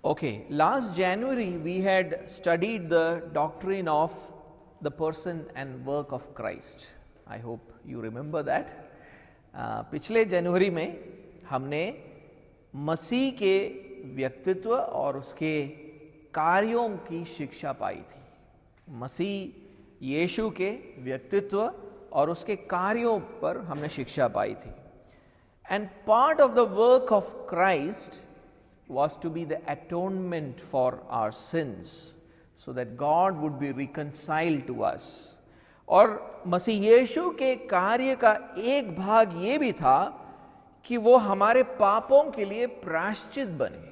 Okay, last January we had studied the doctrine of the person and work of Christ. I hope you remember that. पिछले जनवरी में हमने मसीह के व्यक्तित्व और उसके कार्यों की शिक्षा पाई थी. मसीह यीशु के व्यक्तित्व और उसके कार्यों पर हमने शिक्षा पाई थी. And part of the work of Christ was to be the atonement for our sins, so that God would be reconciled to us. और मसीह यीशु के कार्य का एक भाग ये भी था कि वो हमारे पापों के लिए प्रायश्चित बने,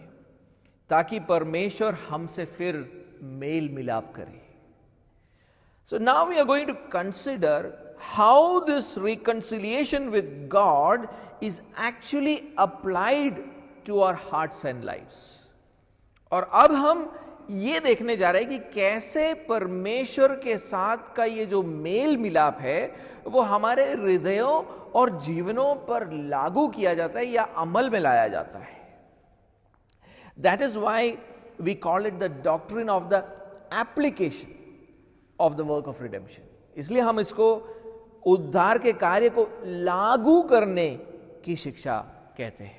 ताकि परमेश्वर हमसे फिर मेल मिलाप करे. So now we are going to consider how this reconciliation with God is actually applied to our hearts and lives. और अब हम ये देखने जा रहे हैं कि कैसे परमेश्वर के साथ का ये जो मेल मिलाप है वो हमारे हृदयों और जीवनों पर लागू किया जाता है या अमल में लाया जाता है. That is why we call it the doctrine of the application of the work of redemption. इसलिए हम इसको उद्धार के कार्य को लागू करने की शिक्षा कहते हैं.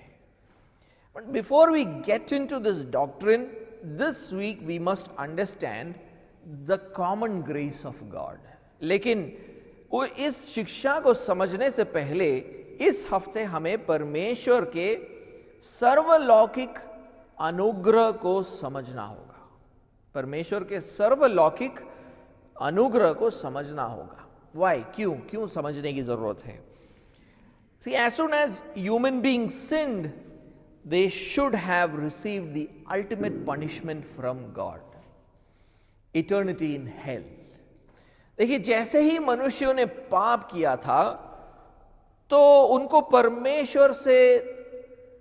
But before we get into this doctrine, this week we must understand the common grace of God. लेकिन वो इस शिक्षा को समझने से पहले इस हफ्ते हमें परमेश्वर के सर्वलौकिक अनुग्रह को समझना होगा. परमेश्वर के सर्वलौकिक अनुग्रह को समझना होगा. Why? क्यों समझने की जरूरत है? See, as soon as human beings sinned, they should have received the ultimate punishment from God, eternity in hell. देखिए, जैसे ही मनुष्यों ने पाप किया था तो उनको परमेश्वर से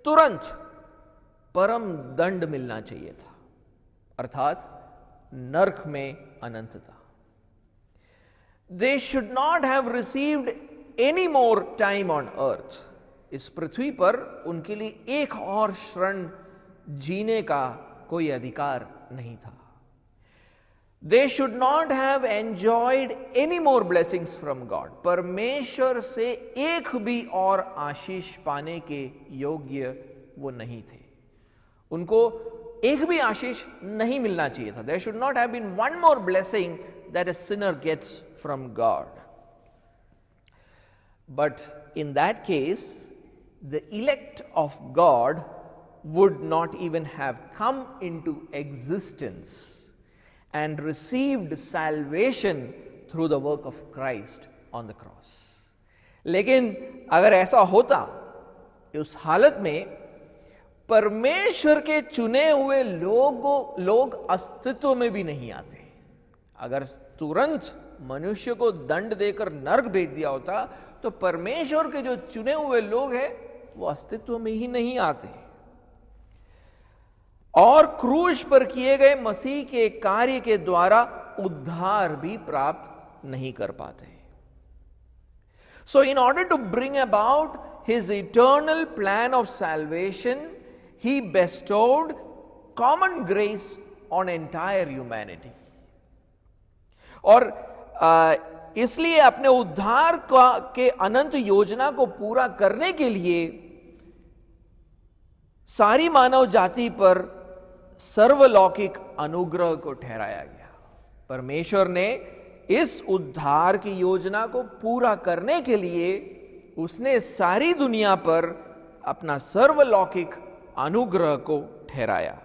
तुरंत परम दंड मिलना चाहिए था, अर्थात नरक में अनंतता. They should not have received any more time on earth. इस पृथ्वी पर उनके लिए एक और क्षण जीने का कोई अधिकार नहीं था. They should not have enjoyed any more blessings from God. परमेश्वर से एक भी और आशीष पाने के योग्य वो नहीं थे. उनको एक भी आशीष नहीं मिलना चाहिए था. There should not have been one more blessing that a sinner gets from God. But in that case, the elect of God would not even have come into existence and received salvation through the work of Christ on the cross. लेकिन अगर ऐसा होता, उस हालत में परमेश्वर के चुने हुए लोग अस्तित्व में भी नहीं आते. अगर तुरंत मनुष्य को दंड देकर नरक भेज दिया होता तो परमेश्वर के जो चुने हुए लोग हैं वो अस्तित्व में ही नहीं आते और क्रूस पर किए गए मसीह के कार्य के द्वारा उद्धार भी प्राप्त नहीं कर पाते. So in order to bring about his eternal plan of salvation, he bestowed common grace on entire humanity. और इसलिए अपने उद्धार के अनंत योजना को पूरा करने के लिए सारी मानव जाति पर सर्वलौकिक अनुग्रह को ठहराया गया. परमेश्वर ने इस उद्धार की योजना को पूरा करने के लिए उसने सारी दुनिया पर अपना सर्वलौकिक अनुग्रह को ठहराया.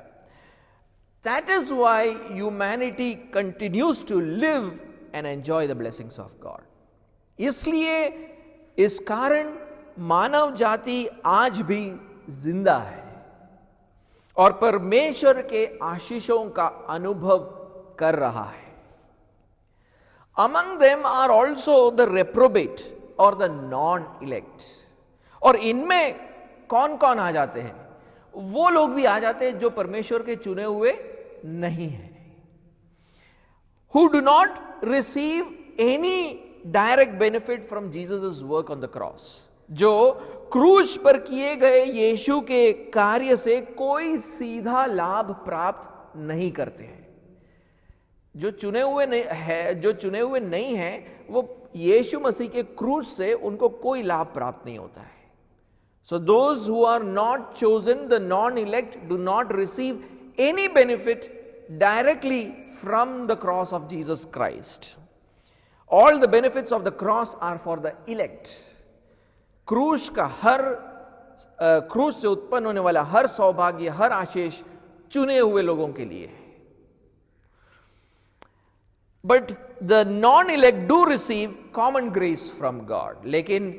That is why humanity continues to live and enjoy the blessings of God. इसलिए इस कारण मानव जाति आज भी जिंदा है और परमेश्वर के आशीषों का अनुभव कर रहा है. Among them are also the reprobate or the non-elect. और इनमें कौन कौन आ जाते हैं? वो लोग भी आ जाते हैं जो परमेश्वर के चुने हुए नहीं हैं. Who do not receive any direct benefit from Jesus' work on the cross. जो क्रूस पर किए गए यीशु के कार्य से कोई सीधा लाभ प्राप्त नहीं करते हैं। जो चुने हुए नहीं है वो यीशु मसीह के क्रूस से उनको कोई लाभ प्राप्त नहीं होता है। So those who are not chosen, the non-elect, do not receive any benefit directly from the cross of Jesus Christ. All the benefits of the cross are for the elect. क्रूस से उत्पन्न होने वाला हर सौभाग्य, हर आशीष चुने हुए लोगों के लिए है। But the non-elect do receive common grace from God. लेकिन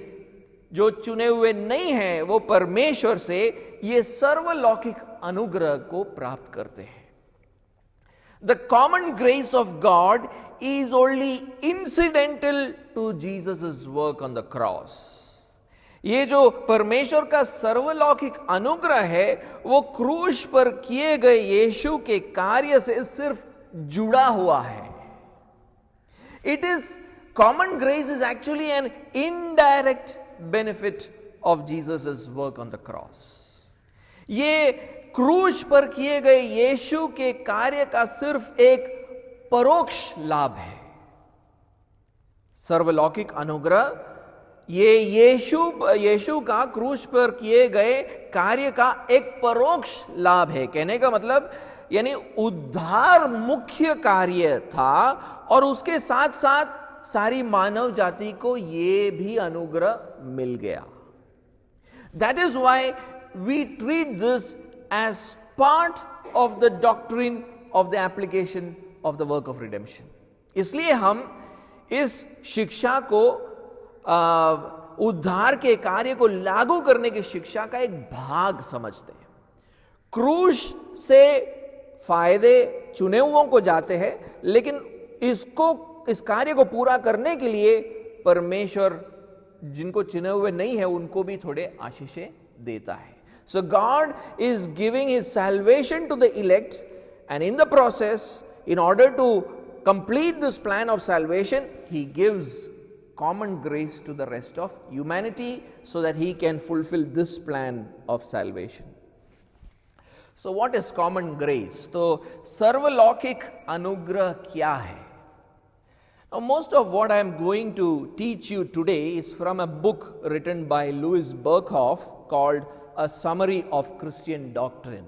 जो चुने हुए नहीं हैं वो परमेश्वर से ये सर्वलौकिक अनुग्रह को प्राप्त करते हैं। The common grace of God is only incidental to Jesus' work on the cross. ये जो परमेश्वर का सर्वलौकिक अनुग्रह है वो क्रूस पर किए गए यीशु के कार्य से सिर्फ जुड़ा हुआ है। Common grace is actually an indirect benefit of Jesus' work on the cross. ये क्रूस पर किए गए यीशु के कार्य का सिर्फ एक परोक्ष लाभ है। सर्वलौकिक अनुग्रह ये यीशु का क्रूस पर किए गए कार्य का एक परोक्ष लाभ है। कहने का मतलब यानी उद्धार मुख्य कार्य था और उसके साथ साथ सारी मानव जाति को ये भी अनुग्रह मिल गया। That is why we treat this as part of the doctrine of the application of the work of redemption. इसलिए हम इस शिक्षा को उद्धार के कार्य को लागू करने की शिक्षा का एक भाग समझते हैं। क्रूस से फायदे चुने हुओं को जाते हैं, लेकिन इस कार्य को पूरा करने के लिए परमेश्वर जिनको चुने हुए नहीं है उनको भी थोड़े आशीषें देता है। So God is giving his salvation to the elect, and in the process, in order to complete this plan of salvation, he gives common grace to the rest of humanity so that he can fulfill this plan of salvation. So what is common grace? तो सर्वलौकिक अनुग्रह क्या है? Now, most of what I am going to teach you today is from a book written by Louis Berkhof called A Summary of Christian Doctrine.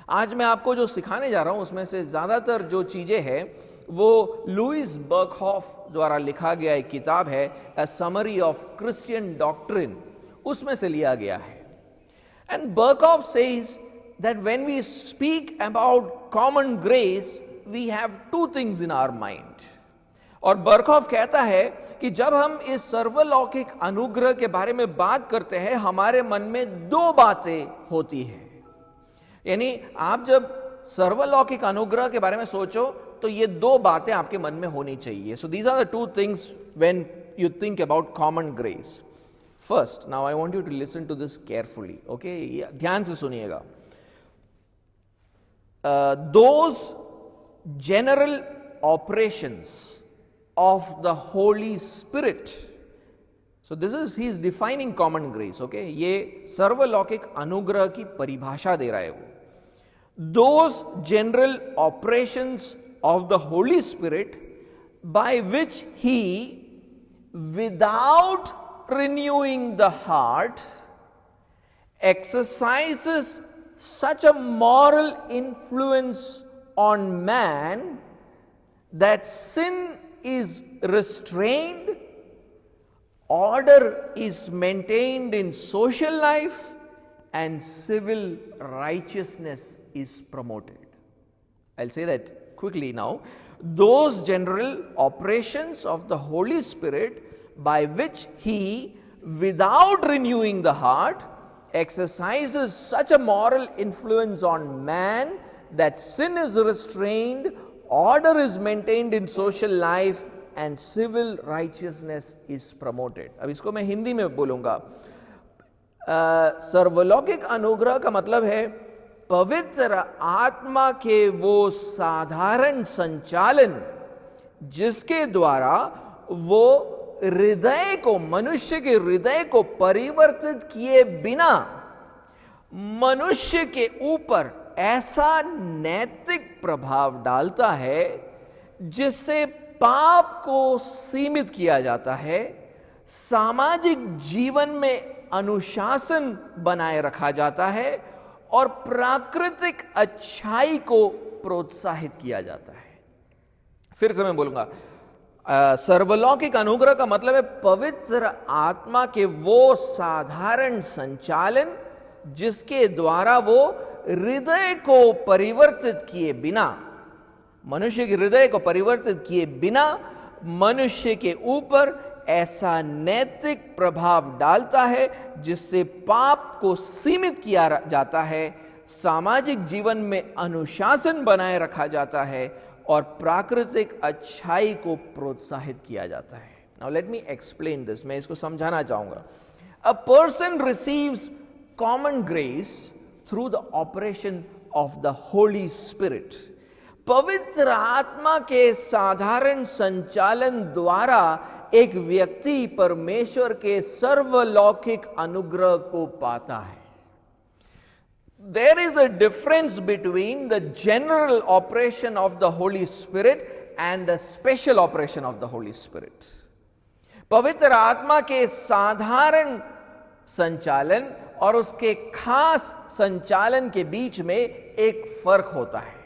आज मैं आपको जो सिखाने जा रहा हूं उसमें से ज्यादातर जो चीजें हैं वो लुइस बर्कहॉफ द्वारा लिखा गया एक किताब है A Summary of Christian Doctrine, उसमें से लिया गया है। And Berkhof says that when we speak about common grace, we have two things in our mind. और बर्कहॉफ कहता है कि जब हम इस सर्वलौकिक अनुग्रह के बारे में बात करते हैं हमारे मन में दो बातें होती हैं। यानी आप जब सर्वलौकिक अनुग्रह के बारे में सोचो तो ये दो बातें आपके मन में होनी चाहिए। So these are the two things when you think about common grace. First, now I want you to listen to this carefully, okay, ध्यान से सुनिएगा। Those general operations of the Holy Spirit. So this is, he is defining common grace, okay? ये सर्वलौकिक अनुग्रह की परिभाषा दे रहा है वो। Those general operations of the Holy Spirit by which he, without renewing the heart, exercises such a moral influence on man that sin is restrained, order is maintained in social life, and civil righteousness is promoted. I'll say that quickly now. Those general operations of the Holy Spirit by which he, without renewing the heart, exercises such a moral influence on man that sin is restrained, order is maintained in social life, and civil righteousness is promoted. अब इसको मैं हिंदी में बोलूंगा। सर्वलौकिक अनुग्रह का मतलब है पवित्र आत्मा के वो साधारण संचालन जिसके द्वारा वो हृदय को, मनुष्य के हृदय को परिवर्तित किए बिना मनुष्य के ऊपर ऐसा नैतिक प्रभाव डालता है जिससे पाप को सीमित किया जाता है, सामाजिक जीवन में अनुशासन बनाए रखा जाता है और प्राकृतिक अच्छाई को प्रोत्साहित किया जाता है। फिर से मैं बोलूंगा, सर्वलौकिक अनुग्रह का मतलब है पवित्र आत्मा के वो साधारण संचालन जिसके द्वारा वो हृदय को परिवर्तित किए बिना, मनुष्य के हृदय को परिवर्तित किए बिना मनुष्य के ऊपर ऐसा नैतिक प्रभाव डालता है जिससे पाप को सीमित किया जाता है, सामाजिक जीवन में अनुशासन बनाए रखा जाता है और प्राकृतिक अच्छाई को प्रोत्साहित किया जाता है। Now let me explain this, मैं इसको समझाना चाहूंगा। A person receives common grace through the operation of the Holi spirit. पवित्र आत्मा के साधारण संचालन द्वारा एक व्यक्ति परमेश्वर के सर्वलौकिक अनुग्रह को पाता है। There is a difference between the general operation of the Holy Spirit and the special operation of the Holy Spirit. पवित्र आत्मा के साधारण संचालन और उसके खास संचालन के बीच में एक फर्क होता है।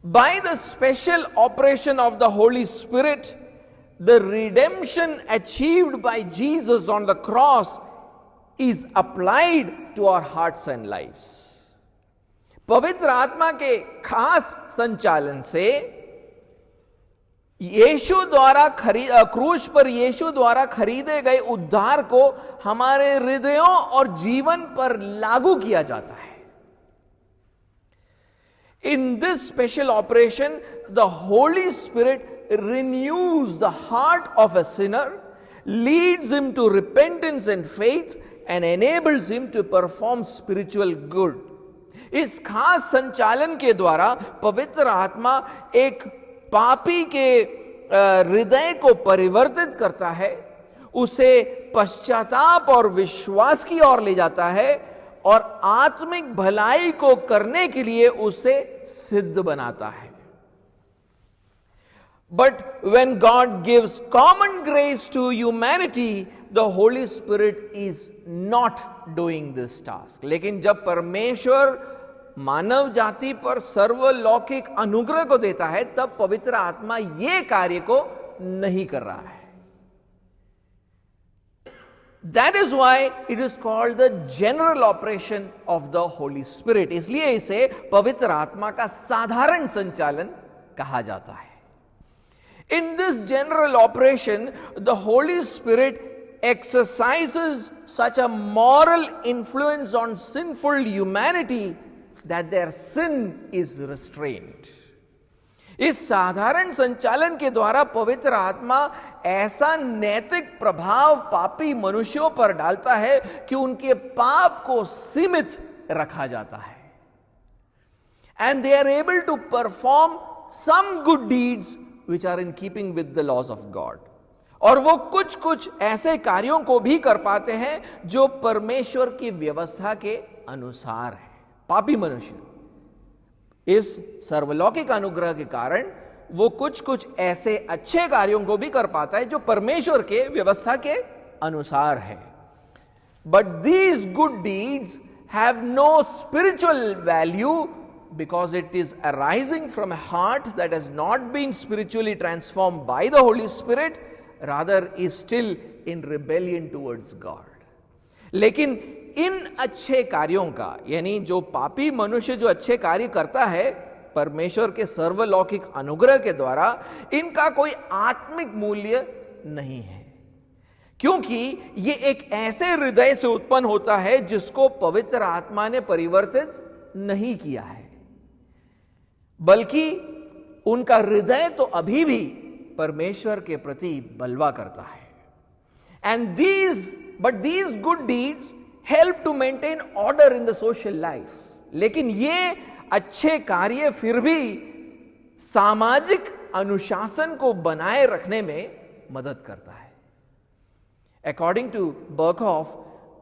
By the special operation of the Holy Spirit, the redemption achieved by Jesus on the cross is applied to our hearts and lives. पवित्र आत्मा के खास संचालन से यीशु द्वारा क्रूस पर यीशु द्वारा खरीदे गए उद्धार को हमारे हृदयों और जीवन पर लागू किया जाता है। In this special operation, the Holy Spirit renews the heart of a sinner, leads him to repentance and faith, and enables him to perform spiritual good. इस खास संचालन के द्वारा पवित्र आत्मा एक पापी के हृदय को परिवर्तित करता है, उसे पश्चाताप और विश्वास की ओर ले जाता है और आत्मिक भलाई को करने के लिए उसे सिद्ध बनाता है। But when God gives common grace to humanity, the Holy Spirit is not doing this task. लेकिन जब परमेश्वर मानव जाति पर सर्वलौकिक अनुग्रह को देता है, तब पवित्र आत्मा ये कार्य को नहीं कर रहा है। That is why it is called the general operation of the Holy Spirit. इसलिए इसे पवित्र आत्मा का साधारण संचालन कहा जाता है। In this general operation, the Holy Spirit exercises such a moral influence on sinful humanity that their sin is restrained. इस साधारण संचालन के द्वारा पवित्र आत्मा ऐसा नैतिक प्रभाव पापी मनुष्यों पर डालता है कि उनके पाप को सीमित रखा जाता है। And they are able to perform some good deeds which are in keeping with the laws of God. और वो कुछ कुछ ऐसे कार्यों को भी कर पाते हैं जो परमेश्वर की व्यवस्था के अनुसार है। पापी मनुष्य इस सर्वलौकिक अनुग्रह के कारण वो कुछ कुछ ऐसे अच्छे कार्यों को भी कर पाता है जो परमेश्वर के व्यवस्था के अनुसार है। But these good deeds have no spiritual value because it is arising from a heart that has not been spiritually transformed by the Holy Spirit, rather is still in rebellion towards God. लेकिन इन अच्छे कार्यों का, यानी जो पापी मनुष्य जो अच्छे कार्य करता है परमेश्वर के सर्वलौकिक अनुग्रह के द्वारा, इनका कोई आत्मिक मूल्य नहीं है, क्योंकि ये एक ऐसे हृदय से उत्पन्न होता है जिसको पवित्र आत्मा ने परिवर्तित नहीं किया है, बल्कि उनका हृदय तो अभी भी परमेश्वर के प्रति बलवा करता है। And these good deeds help to maintain order in the social life. लेकिन ये अच्छे कार्य फिर भी सामाजिक अनुशासन को बनाए रखने में मदद करता है। According to Berkhoff,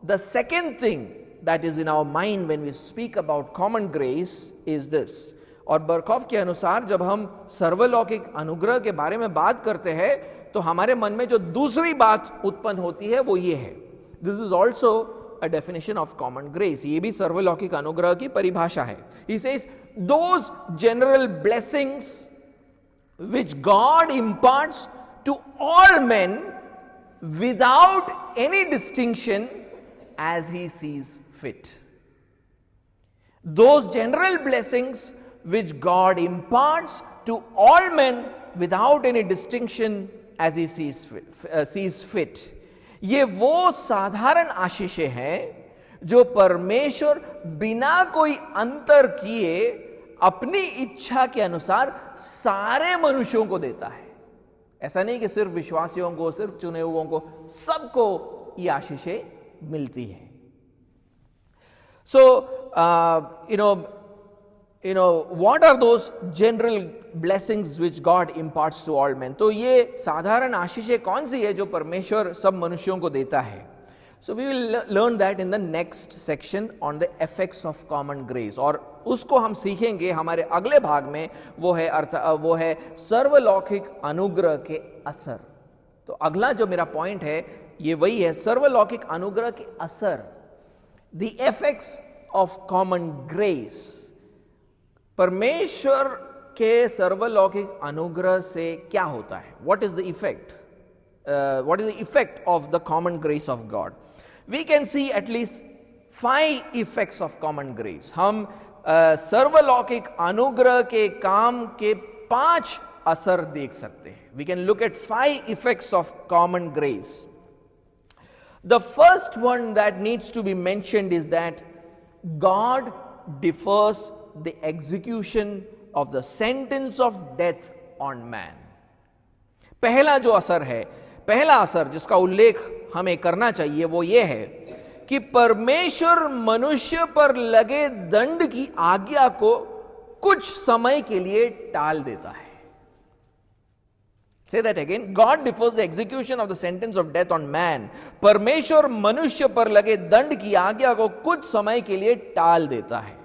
the second thing that is in our mind when we speak about common grace is this. और बर्कॉफ के अनुसार जब हम सर्वलौकिक अनुग्रह के बारे में बात करते हैं तो हमारे मन में जो दूसरी बात उत्पन्न होती है वो ये है। This is also a definition of common grace. ये भी सर्वलौकिक अनुग्रह की परिभाषा है। He says, those general blessings which God imparts to all men without any distinction as he sees fit. Those general blessings which God imparts to all men without any distinction as he sees fit. ये वो साधारण आशीषें हैं जो परमेश्वर बिना कोई अंतर किए अपनी इच्छा के अनुसार सारे मनुष्यों को देता है। ऐसा नहीं कि सिर्फ विश्वासियों को, सिर्फ चुने हुओं को, सबको ये आशीषें मिलती है। So, what are those general blessings which God imparts to all men? तो ये साधारण आशीषें कौन सी है जो परमेश्वर सब मनुष्यों को देता है? So we will learn that in the next section on the effects of common grace. और उसको हम सीखेंगे हमारे अगले भाग में। वो है सर्वलौकिक अनुग्रह के असर। तो अगला जो मेरा पॉइंट है ये वही है, सर्वलौकिक अनुग्रह के असर, the effects of common grace। परमेश्वर के सर्वलौकिक अनुग्रह से क्या होता है? What is the effect? What is the effect of the common grace of God? We can see at least 5 effects of common grace. हम सर्वलौकिक अनुग्रह के काम के 5 असर देख सकते हैं। We can look at 5 effects of common grace. The first one that needs to be mentioned is that God defers the execution of the sentence of death on man. पहला जो असर है, पहला असर जिसका उल्लेख हमें करना चाहिए वो ये है कि परमेश्वर मनुष्य पर लगे दंड की आज्ञा को कुछ समय के लिए टाल देता है। Say that again. God defers the execution of the sentence of death on man. परमेश्वर मनुष्य पर लगे दंड की आज्ञा को कुछ समय के लिए टाल देता है।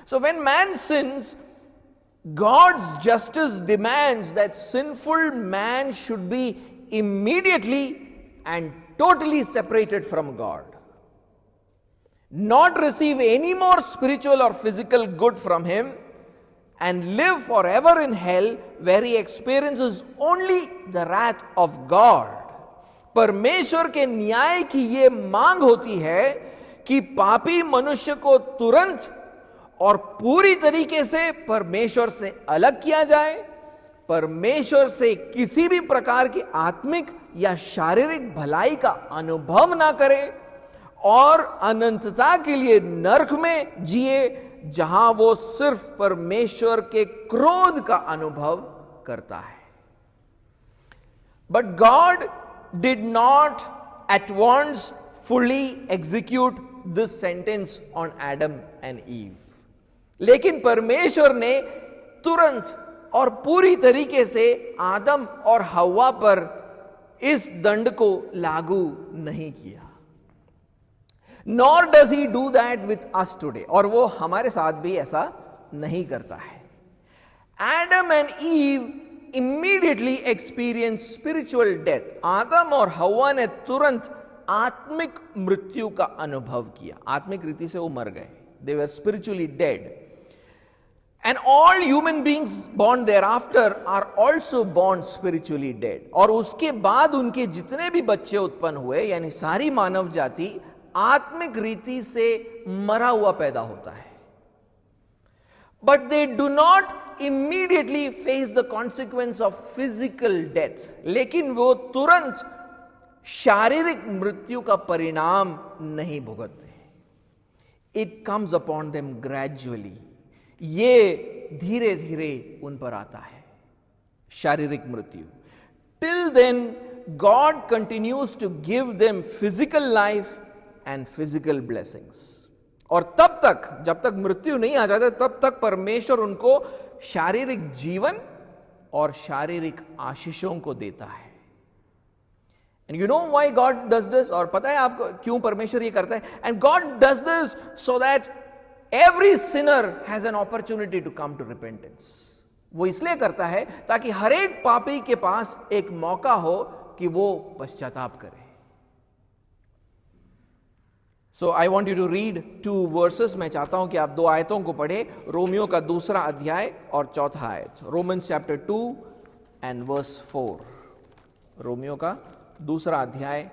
So when man sins, God's justice demands that sinful man should be immediately and totally separated from God, not receive any more spiritual or physical good from him, and live forever in hell where he experiences only the wrath of God. परमेश्वर के न्याय की ये मांग होती है कि पापी मनुष्य को तुरंत और पूरी तरीके से परमेश्वर से अलग किया जाए, परमेश्वर से किसी भी प्रकार की आत्मिक या शारीरिक भलाई का अनुभव ना करे और अनंतता के लिए नरक में जिए जहां वो सिर्फ परमेश्वर के क्रोध का अनुभव करता है। But God did not at once fully execute this sentence on Adam and Eve. लेकिन परमेश्वर ने तुरंत और पूरी तरीके से आदम और हव्वा पर इस दंड को लागू नहीं किया। Nor does he do that with us today. और वो हमारे साथ भी ऐसा नहीं करता है। Adam and Eve immediately experienced spiritual death. आदम और हव्वा ने तुरंत आत्मिक मृत्यु का अनुभव किया। आत्मिक रीति से वो मर गए। They were spiritually dead. And all human beings born thereafter are also born spiritually dead. और उसके बाद उनके जितने भी बच्चे उत्पन्न हुए, यानी सारी मानव जाति आत्मिक रीति से मरा हुआ पैदा होता है। But they do not immediately face the consequence of physical death. लेकिन वो तुरंत शारीरिक मृत्यु का परिणाम नहीं भुगतते। It comes upon them gradually. ये धीरे धीरे उन पर आता है शारीरिक मृत्यु। Till then, God continues to give them physical life and physical blessings. और तब तक, जब तक मृत्यु नहीं आ जाता, तब तक परमेश्वर उनको शारीरिक जीवन और शारीरिक आशीषों को देता है। And you know why God does this, और पता है आपको क्यों परमेश्वर ये करता है? And God does this so that every sinner has an opportunity to come to repentance. वो इसलिए करता है ताकि हर एक पापी के पास एक मौका हो कि वो पश्चाताप करे। So I want you to read 2 verses. मैं चाहता हूं कि आप 2 आयतों को पढ़े, रोमियो का 2 अध्याय और 4 आयत। Romans chapter 2 and verse 4। रोमियो का 2 अध्याय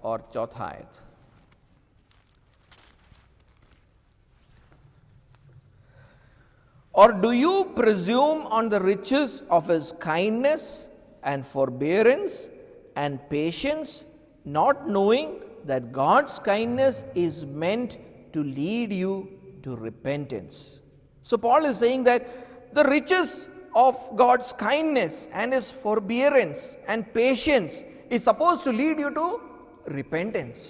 और 4 आयत। Or do you presume on the riches of his kindness and forbearance and patience, not knowing that God's kindness is meant to lead you to repentance? So Paul is saying that the riches of God's kindness and his forbearance and patience is supposed to lead you to repentance.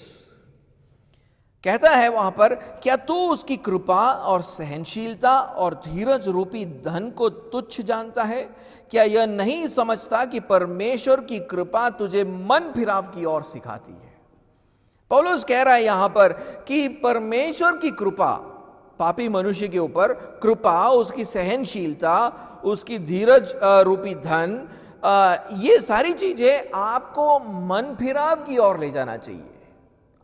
कहता है वहां पर, क्या तू उसकी कृपा और सहनशीलता और धीरज रूपी धन को तुच्छ जानता है? क्या यह नहीं समझता कि परमेश्वर की कृपा तुझे मन फिराव की ओर सिखाती है? पौलुस कह रहा है यहां पर कि परमेश्वर की कृपा पापी मनुष्य के ऊपर, कृपा, उसकी सहनशीलता, उसकी धीरज रूपी धन, ये सारी चीजें आपको मन फिराव की ओर ले जाना चाहिए।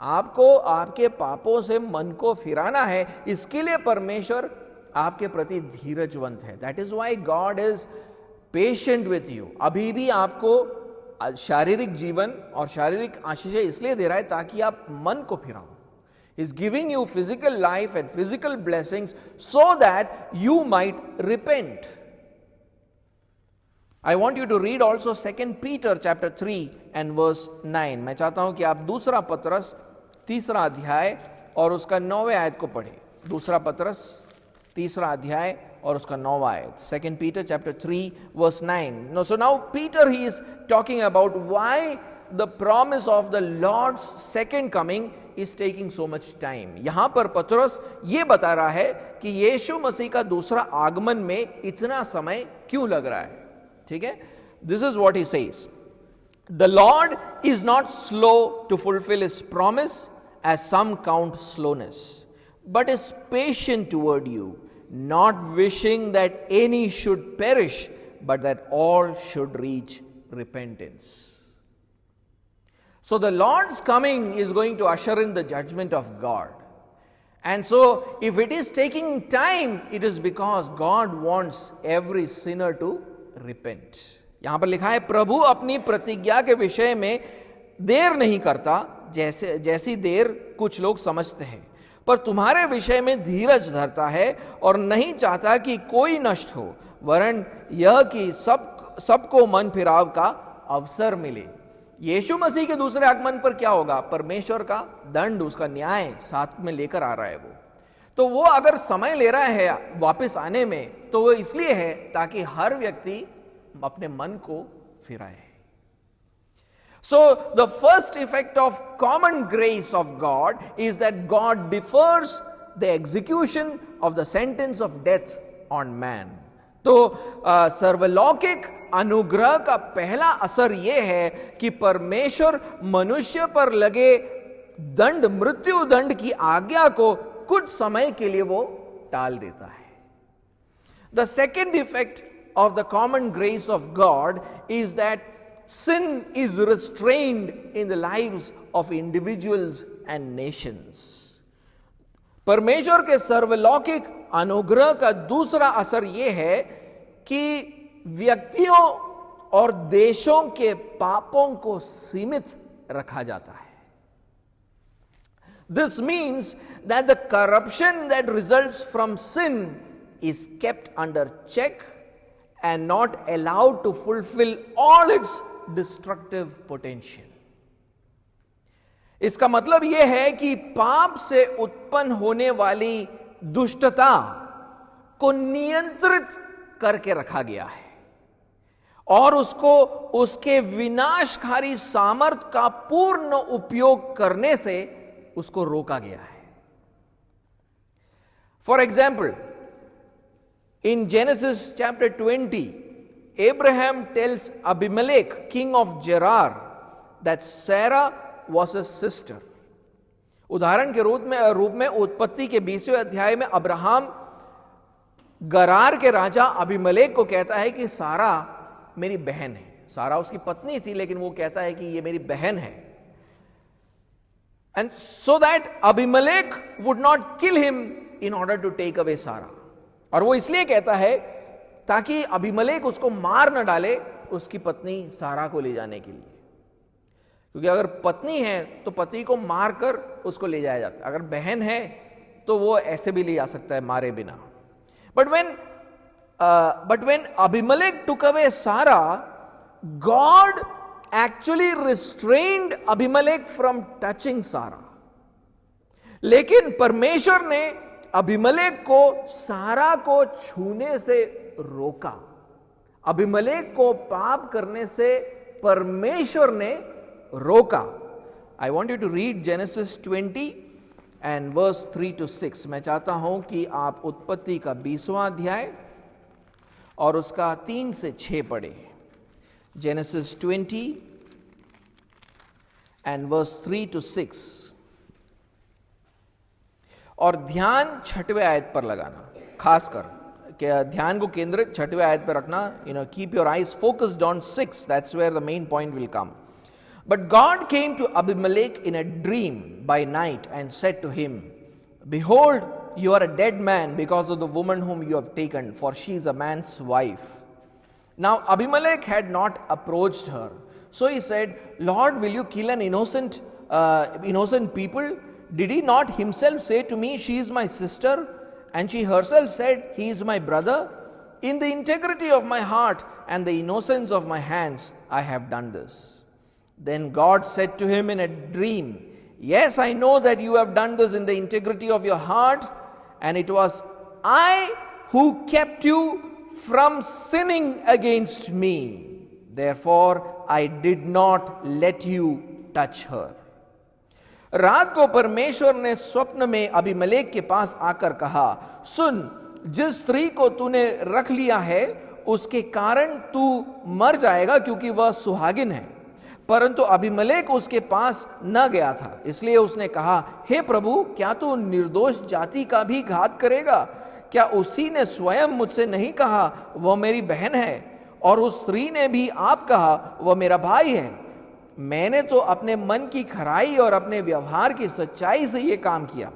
आपको आपके पापों से मन को फिराना है। इसके लिए परमेश्वर आपके प्रति धीरजवंत है। That is why God is patient with you. अभी भी आपको शारीरिक जीवन और शारीरिक आशीषें इसलिए दे रहा है ताकि आप मन को फिराओ। Is giving you physical life and physical blessings so that you might repent. I want you to read also 2 Peter chapter 3 and verse 9. मैं चाहता हूं कि आप 2 पत्रस 3 अध्याय और उसका 9वें आयत को पढ़ें। 2 पत्रस 3 अध्याय और उसका 9वां आयत। 2 Peter chapter 3 verse 9. No, so now Peter, he is talking about why the promise of the Lord's second coming is taking so much time. यहां पर पत्रस ये बता रहा है कि यीशु मसीह का दूसरा आगमन में इतना समय क्यों लग रहा है। ठीक है, this is what he says, the Lord is not slow to fulfil his promise as some count slowness, but is patient toward you, not wishing that any should perish, but that all should reach repentance. So the Lord's coming is going to usher in the judgement of God, and so if it is taking time, it is because God wants every sinner to repent. यहां पर लिखा है, प्रभु अपनी प्रतिज्ञा के विषय में देर नहीं करता जैसी देर कुछ लोग समझते हैं, पर तुम्हारे विषय में धीरज धरता है और नहीं चाहता कि कोई नष्ट हो, वरन यह कि सबको मन फिराव का अवसर मिले। यीशु मसीह के दूसरे आगमन पर क्या होगा? परमेश्वर का दंड, उसका न्याय साथ में लेकर आ रहा है वो। तो वो अगर समय ले रहा है वापस आने में, तो वो इसलिए है ताकि हर व्यक्ति अपने मन को फिराए। So the first effect of common grace of God is that God differs the execution of the sentence of death on man. तो सर्वलौकिक अनुग्रह का पहला असर यह है कि परमेश्वर मनुष्य पर लगे दंड, मृत्यु दंड की आज्ञा को कुछ समय के लिए वो टाल देता है। The second effect of the common grace of God is that sin is restrained in the lives of individuals and nations. परमेश्वर के सर्वलौकिक अनुग्रह का दूसरा असर यह है कि व्यक्तियों और देशों के पापों को सीमित रखा जाता है। This means that the corruption that results from sin is kept under check and not allowed to fulfill all its destructive potential. इसका मतलब यह है कि पाप से उत्पन्न होने वाली दुष्टता को नियंत्रित करके रखा गया है और उसको उसके विनाशकारी सामर्थ्य का पूर्ण उपयोग करने से उसको रोका गया है। For example, in Genesis chapter 20, Abraham tells Abimelech, king of Gerar, that Sarah was his sister. उदाहरण के रूप में उत्पत्ति के 20वें अध्याय में अब्राहम गरार के राजा अबीमेलेक को कहता है कि सारा मेरी बहन है. सारा उसकी पत्नी थी, लेकिन वो कहता है कि ये मेरी बहन है. And so that Abimelech would not kill him in order to take away Sarah. और वो इसलिए कहता है ताकि अबीमेलेक उसको मार न डाले उसकी पत्नी सारा को ले जाने के लिए. क्योंकि अगर पत्नी है तो पति को मारकर उसको ले जाया जाता है, अगर बहन है तो वो ऐसे भी ले जा सकता है मारे बिना. But when Abimelech took away Sarah, God actually restrained Abimelech from touching Sarah. लेकिन परमेश्वर ने अबीमेलेक को सारा को छूने से रोका. अबीमेलेक को पाप करने से परमेश्वर ने रोका. I want you to read Genesis 20 and verse 3 to 6. मैं चाहता हूं कि आप उत्पत्ति का 20वां अध्याय और उसका 3 से 6 पढ़े. Genesis 20 and verse 3 to 6. और ध्यान 6वें आयत पर लगाना, खासकर ध्यान को केंद्रित 6वें आयत पर रखना. Keep your eyes focused on 6. That's where the main point will come. But God came to Abimelech in a dream by night and said to him, Behold, you are a dead man because of the woman whom you have taken, for she is a man's wife. Now Abimelech had not approached her. So he said, Lord, will you kill an innocent people? Did he not himself say to me, she is my sister? And she herself said, he is my brother? In the integrity of my heart and the innocence of my hands, I have done this. Then God said to him in a dream, Yes, I know that you have done this in the integrity of your heart, and it was I who kept you from sinning against me. Therefore, I did not let you touch her. रात को परमेश्वर ने स्वप्न में Abimelech के पास आकर कहा, सुन, जिस स्त्री को तूने रख लिया है उसके कारण तू मर जाएगा, क्योंकि वह सुहागिन है. परंतु अबीमेलेक उसके पास न गया था. इसलिए उसने कहा, हे प्रभु, क्या तू निर्दोष जाति का भी घात करेगा? क्या उसी ने स्वयं मुझसे नहीं कहा वह मेरी बहन है, और उस स्त्री ने भी आप कहा वह मेरा भाई है? मैंने तो अपने मन की खराई और अपने व्यवहार की सच्चाई से यह काम किया.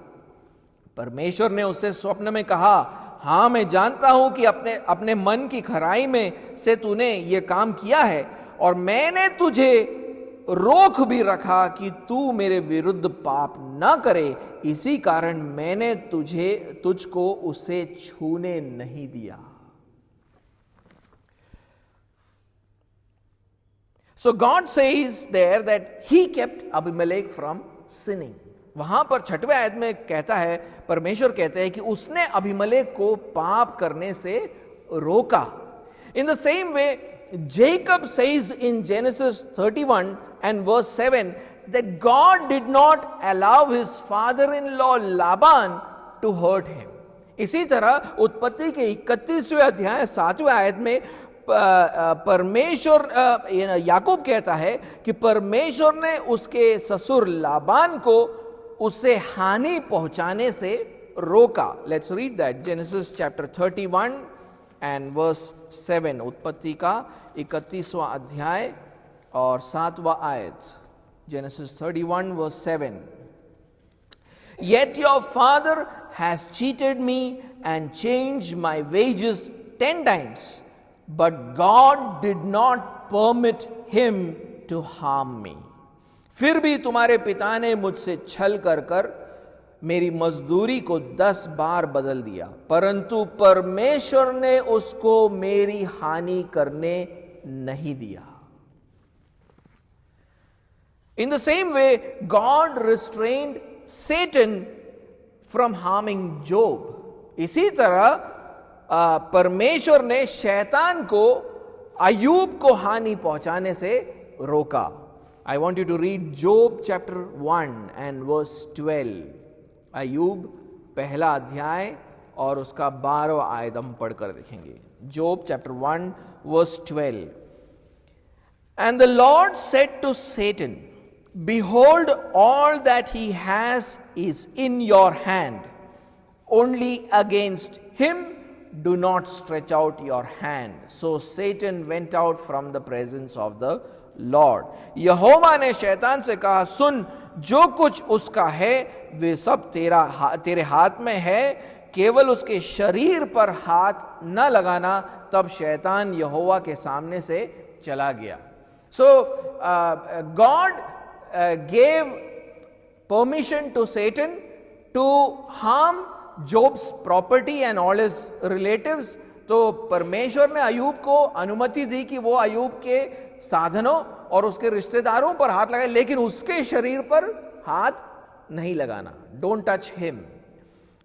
परमेश्वर ने उससे स्वप्न में कहा, हाँ, मैं जानता हूं कि अपने मन की खराई में से तूने यह काम किया है, और मैंने तुझे रोक भी रखा कि तू मेरे विरुद्ध पाप न करे. इसी कारण मैंने तुझको उसे छूने नहीं दिया. So God says there that he kept Abimelech from sinning. वहां पर 6वें आयत में कहता है, परमेश्वर कहते हैं कि उसने अबीमेलेक को पाप करने से रोका. In the same way, Jacob says in Genesis 31 and verse 7 that God did not allow his father-in-law Laban to hurt him. इसी तरह उत्पत्ति के 31वें अध्याय 7वें आयत में परमेश्वर याकूब कहता है कि परमेश्वर ने उसके ससुर लाबान को उससे हानि पहुंचाने से रोका. Let's read that. Genesis chapter 31 and verse 7. उत्पत्ति का 31वां अध्याय और 7वां आयत. Genesis 31 verse 7. Yet your father has cheated me and changed my wages 10 times. But God did not permit him to harm me. फिर भी तुम्हारे पिता ने मुझसे छल कर कर मेरी मजदूरी को 10 बार बदल दिया, परंतु परमेश्वर ने उसको मेरी हानि करने नहीं दिया. In the same way, God restrained Satan from harming Job. इसी तरह परमेश्वर ने शैतान को अय्यूब को हानि पहुंचाने से रोका. I want you to read Job chapter 1 and verse 12. अय्यूब पहला अध्याय और उसका 12वां आयत हम पढ़कर देखेंगे. Job chapter 1 verse 12. And the Lord said to Satan, Behold, all that he has is in your hand. Only against him do not stretch out your hand. So Satan went out from the presence of the Lord. यहोवा ने शैतान से कहा, सुन, जो कुछ उसका है वे सब तेरे हाथ में है, केवल उसके शरीर पर हाथ न लगाना. तब शैतान यहोवा के सामने से चला गया. So God gave permission to Satan to harm Job's property and all his relatives. तो परमेश्वर ने अयूब को अनुमति दी कि वो अयूब के साधनों और उसके रिश्तेदारों पर हाथ लगाए, लेकिन उसके शरीर पर हाथ नहीं लगाना. Don't touch him.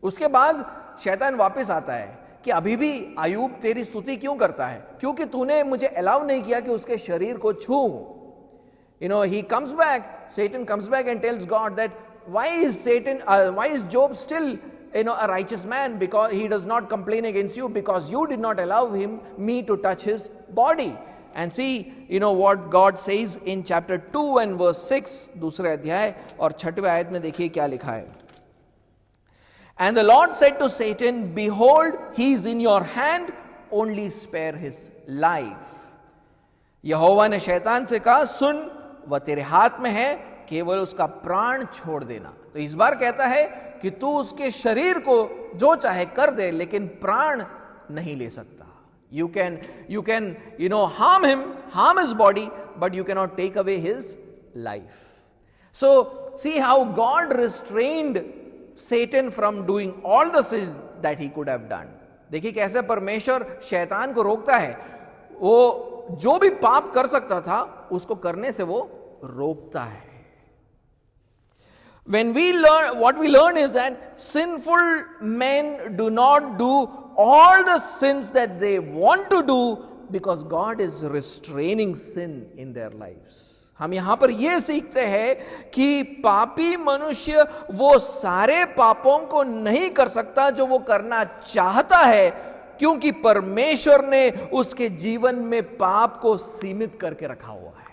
उसके बाद शैतान वापस आता है कि अभी भी अयूब तेरी स्तुति क्यों करता है, क्योंकि तूने मुझे अलाउ नहीं किया कि उसके शरीर को छूऊं. He comes back, Satan comes back and tells God that why is Job still a righteous man, because he does not complain against you, because you did not allow me to touch his body. And see, what God says in chapter 2 and verse 6, दूसरे अध्याय और 6वें आयत में देखिए क्या लिखा है. And the Lord said to Satan, Behold, he is in your hand, only spare his life. यहोवा ने शैतान से कहा, सुन, वह तेरे हाथ में है, केवल उसका प्राण छोड़ देना. तो इस बार कहता है कि तू उसके शरीर को जो चाहे कर दे, लेकिन प्राण नहीं ले सकता. You can harm him, harm his body, but you cannot take away his life. So see how God restrained Satan from doing all the sin that he could have done. देखिए कैसे परमेश्वर शैतान को रोकता है. वो जो भी पाप कर सकता था उसको करने से वो रोकता है. What we learn is that sinful men do not do all the sins that they want to do because God is restraining sin in their lives. हम यहां पर यह सीखते हैं कि पापी मनुष्य वो सारे पापों को नहीं कर सकता जो वो करना चाहता है, क्योंकि परमेश्वर ने उसके जीवन में पाप को सीमित करके रखा हुआ है.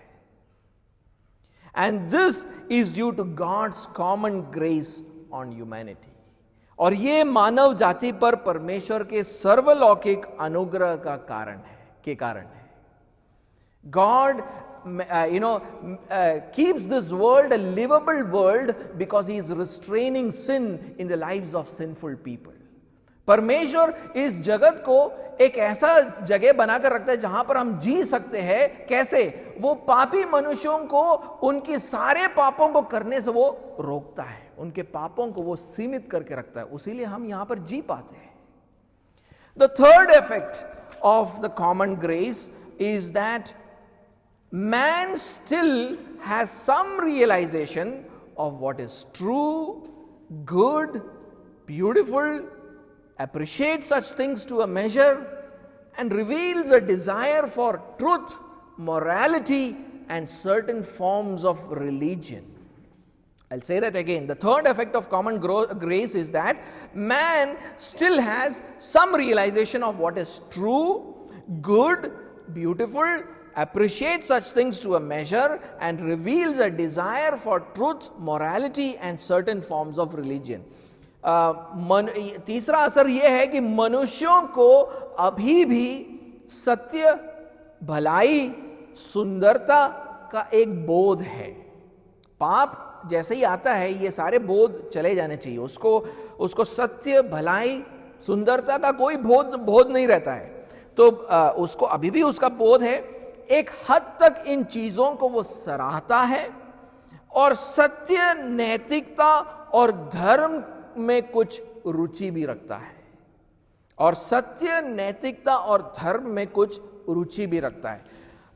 And this is due to God's common grace on humanity. और ये मानव जाति पर परमेश्वर के सर्वलौकिक अनुग्रह का कारण है. God keeps this world a livable world because he is restraining sin in the lives of sinful people. परमेश्वर इस जगत को एक ऐसा जगह बनाकर रखता है जहां पर हम जी सकते हैं. कैसे? वो पापी मनुष्यों को उनके सारे पापों को करने से वो रोकता है, उनके पापों को वो सीमित करके रखता है, उसीलिए हम यहां पर जी पाते हैं. The third effect of the common grace is that man still has some realization of what is true, good, beautiful, appreciates such things to a measure, and reveals a desire for truth, morality, and certain forms of religion. I'll say that again. The third effect of common grace is that man still has some realization of what is true, good, beautiful, appreciates such things to a measure, and reveals a desire for truth, morality, and certain forms of religion. तीसरा असर यह है कि मनुष्यों को अभी भी सत्य, भलाई, सुंदरता का एक बोध है. पाप जैसे ही आता है ये सारे बोध चले जाने चाहिए. उसको सत्य, भलाई, सुंदरता का कोई बोध नहीं रहता है. तो उसको अभी भी उसका बोध है. एक हद तक इन चीजों को वो सराहता है और सत्य, नैतिकता और धर्म में कुछ रुचि भी रखता है.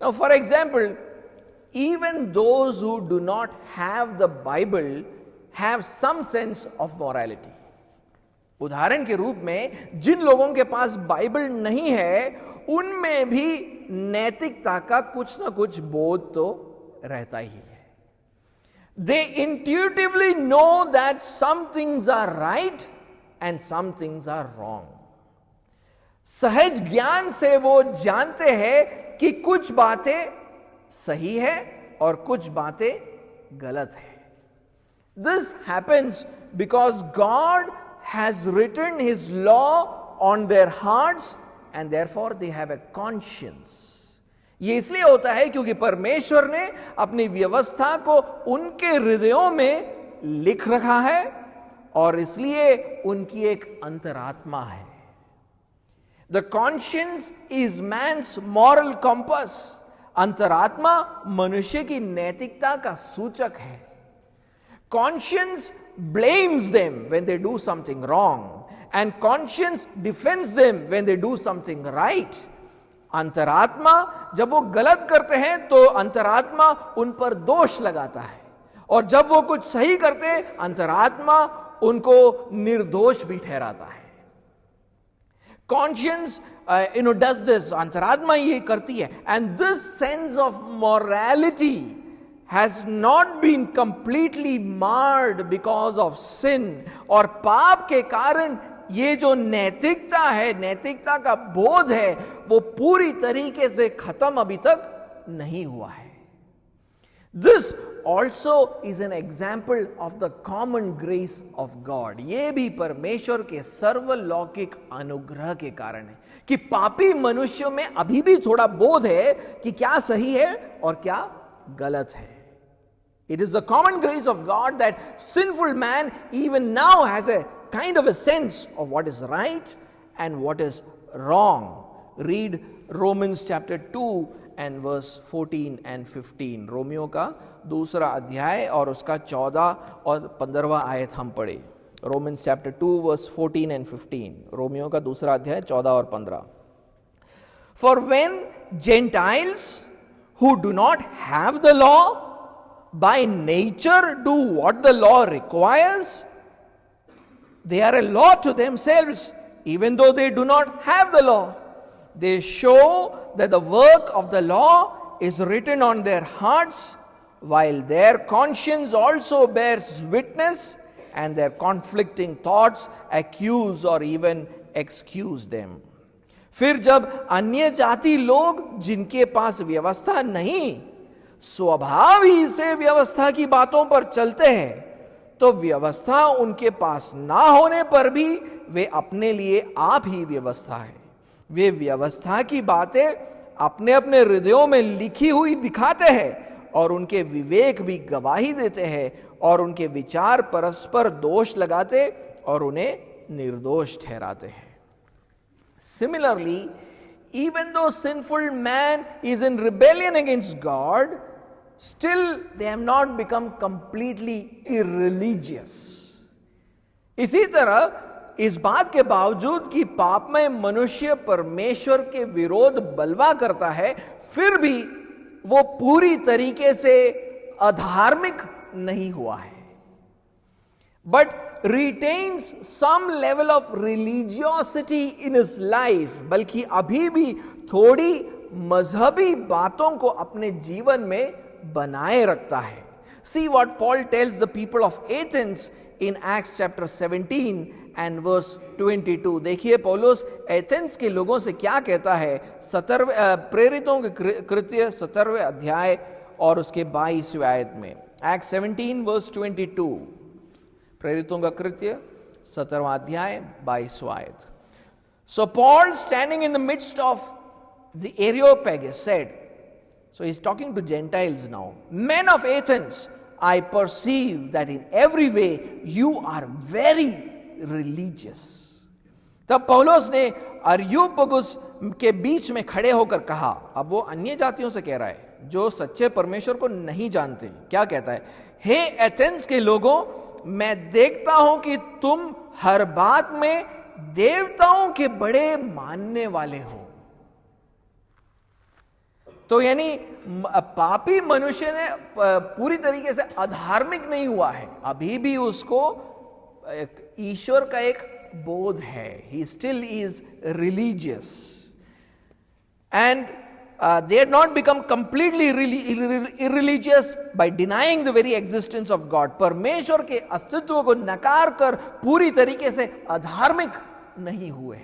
Now, for example, even those who do not have the Bible have some sense of morality. उदाहरण के रूप में जिन लोगों के पास बाइबल नहीं है उनमें भी नैतिकता का कुछ ना कुछ बोध तो रहता ही है. They intuitively know that some things are right and some things are wrong. सहज ज्ञान से वो जानते हैं कि कुछ बातें सही है और कुछ बातें गलत है। This happens because God has written his law on their hearts and therefore they have a conscience. ये इसलिए होता है क्योंकि परमेश्वर ने अपनी व्यवस्था को उनके हृदयों में लिख रखा है और इसलिए उनकी एक अंतरात्मा है। The conscience is man's moral compass. अंतरात्मा मनुष्य की नैतिकता का सूचक है। Conscience blames them when they do something wrong and conscience defends them when they do something right. अंतरात्मा जब वो गलत करते हैं तो अंतरात्मा उन पर दोष लगाता है और जब वो कुछ सही करते अंतरात्मा उनको निर्दोष भी ठहराता है। कॉन्शियंस डज दिस, अंतरात्मा ये करती है। And this sense of morality has not been completely marred because of sin. और पाप के कारण ये जो नैतिकता है, नैतिकता का बोध है, वो पूरी तरीके से खत्म अभी तक नहीं हुआ है। This also is an example of the common grace of God. ये भी परमेश्वर के सर्वलौकिक अनुग्रह के कारण है कि पापी मनुष्यों में अभी भी थोड़ा बोध है कि क्या सही है और क्या गलत है। It is the common grace of God that sinful man even now has a kind of a sense of what is right and what is wrong. Read Romans chapter 2 and verse 14 and 15. Romeo का दूसरा अध्याय और उसका 14 और 15वां आयत हम पढ़े। Romans chapter 2 verse 14 and 15. Romeo का दूसरा अध्याय 14 और 15. For when Gentiles who do not have the law by nature do what the law requires, they are a law to themselves, even though they do not have the law. They show that the work of the law is written on their hearts, while their conscience also bears witness, and their conflicting thoughts accuse or even excuse them. फिर जब अन्य जाति लोग जिनके पास व्यवस्था नहीं स्वभाव ही से व्यवस्था की बातों पर चलते हैं, तो व्यवस्था उनके पास ना होने पर भी वे अपने लिए आप ही व्यवस्था है। वे व्यवस्था की बातें अपने अपने हृदयों में लिखी हुई दिखाते हैं और उनके विवेक भी गवाही देते हैं और उनके विचार परस्पर दोष लगाते और उन्हें निर्दोष ठहराते हैं। Similarly, even though sinful man is in rebellion against God, still they have not become completely irreligious. इसी तरह इस बात के बावजूद कि पापमय मनुष्य परमेश्वर के विरोध बलवा करता है, फिर भी वो पूरी तरीके से अधार्मिक नहीं हुआ है, but retains some level of religiosity in his life. बल्कि अभी भी थोड़ी मजहबी बातों को अपने जीवन में बनाए रखता है। See what Paul tells the people of Athens in Acts chapter 17 and verse 22. देखिए पौलुस एथेंस के लोगों से क्या कहता है। प्रेरितों के कृत्य 17वें अध्याय और उसके 22वें आयत में। Acts 17 verse 22, प्रेरितों का कृत्य 17वां अध्याय 22वां आयत। So Paul, standing in the midst of the Areopagus, said, so he's talking to Gentiles now, men of Athens, I perceive that in every way you are very religious. तब पौलुस ने अरियोपगुस के बीच में खड़े होकर कहा, अब वो अन्य जातियों से कह रहा है जो सच्चे परमेश्वर को नहीं जानते। क्या कहता है? हे एथेंस के लोगों, मैं देखता हूं कि तुम हर बात में देवताओं के बड़े मानने वाले हो। तो यानी पापी मनुष्य ने पूरी तरीके से अधार्मिक नहीं हुआ है, अभी भी उसको ईश्वर का एक बोध है। He still is religious and they had not become completely irreligious by denying the very existence of God. परमेश्वर के अस्तित्व को नकार कर पूरी तरीके से अधार्मिक नहीं हुए।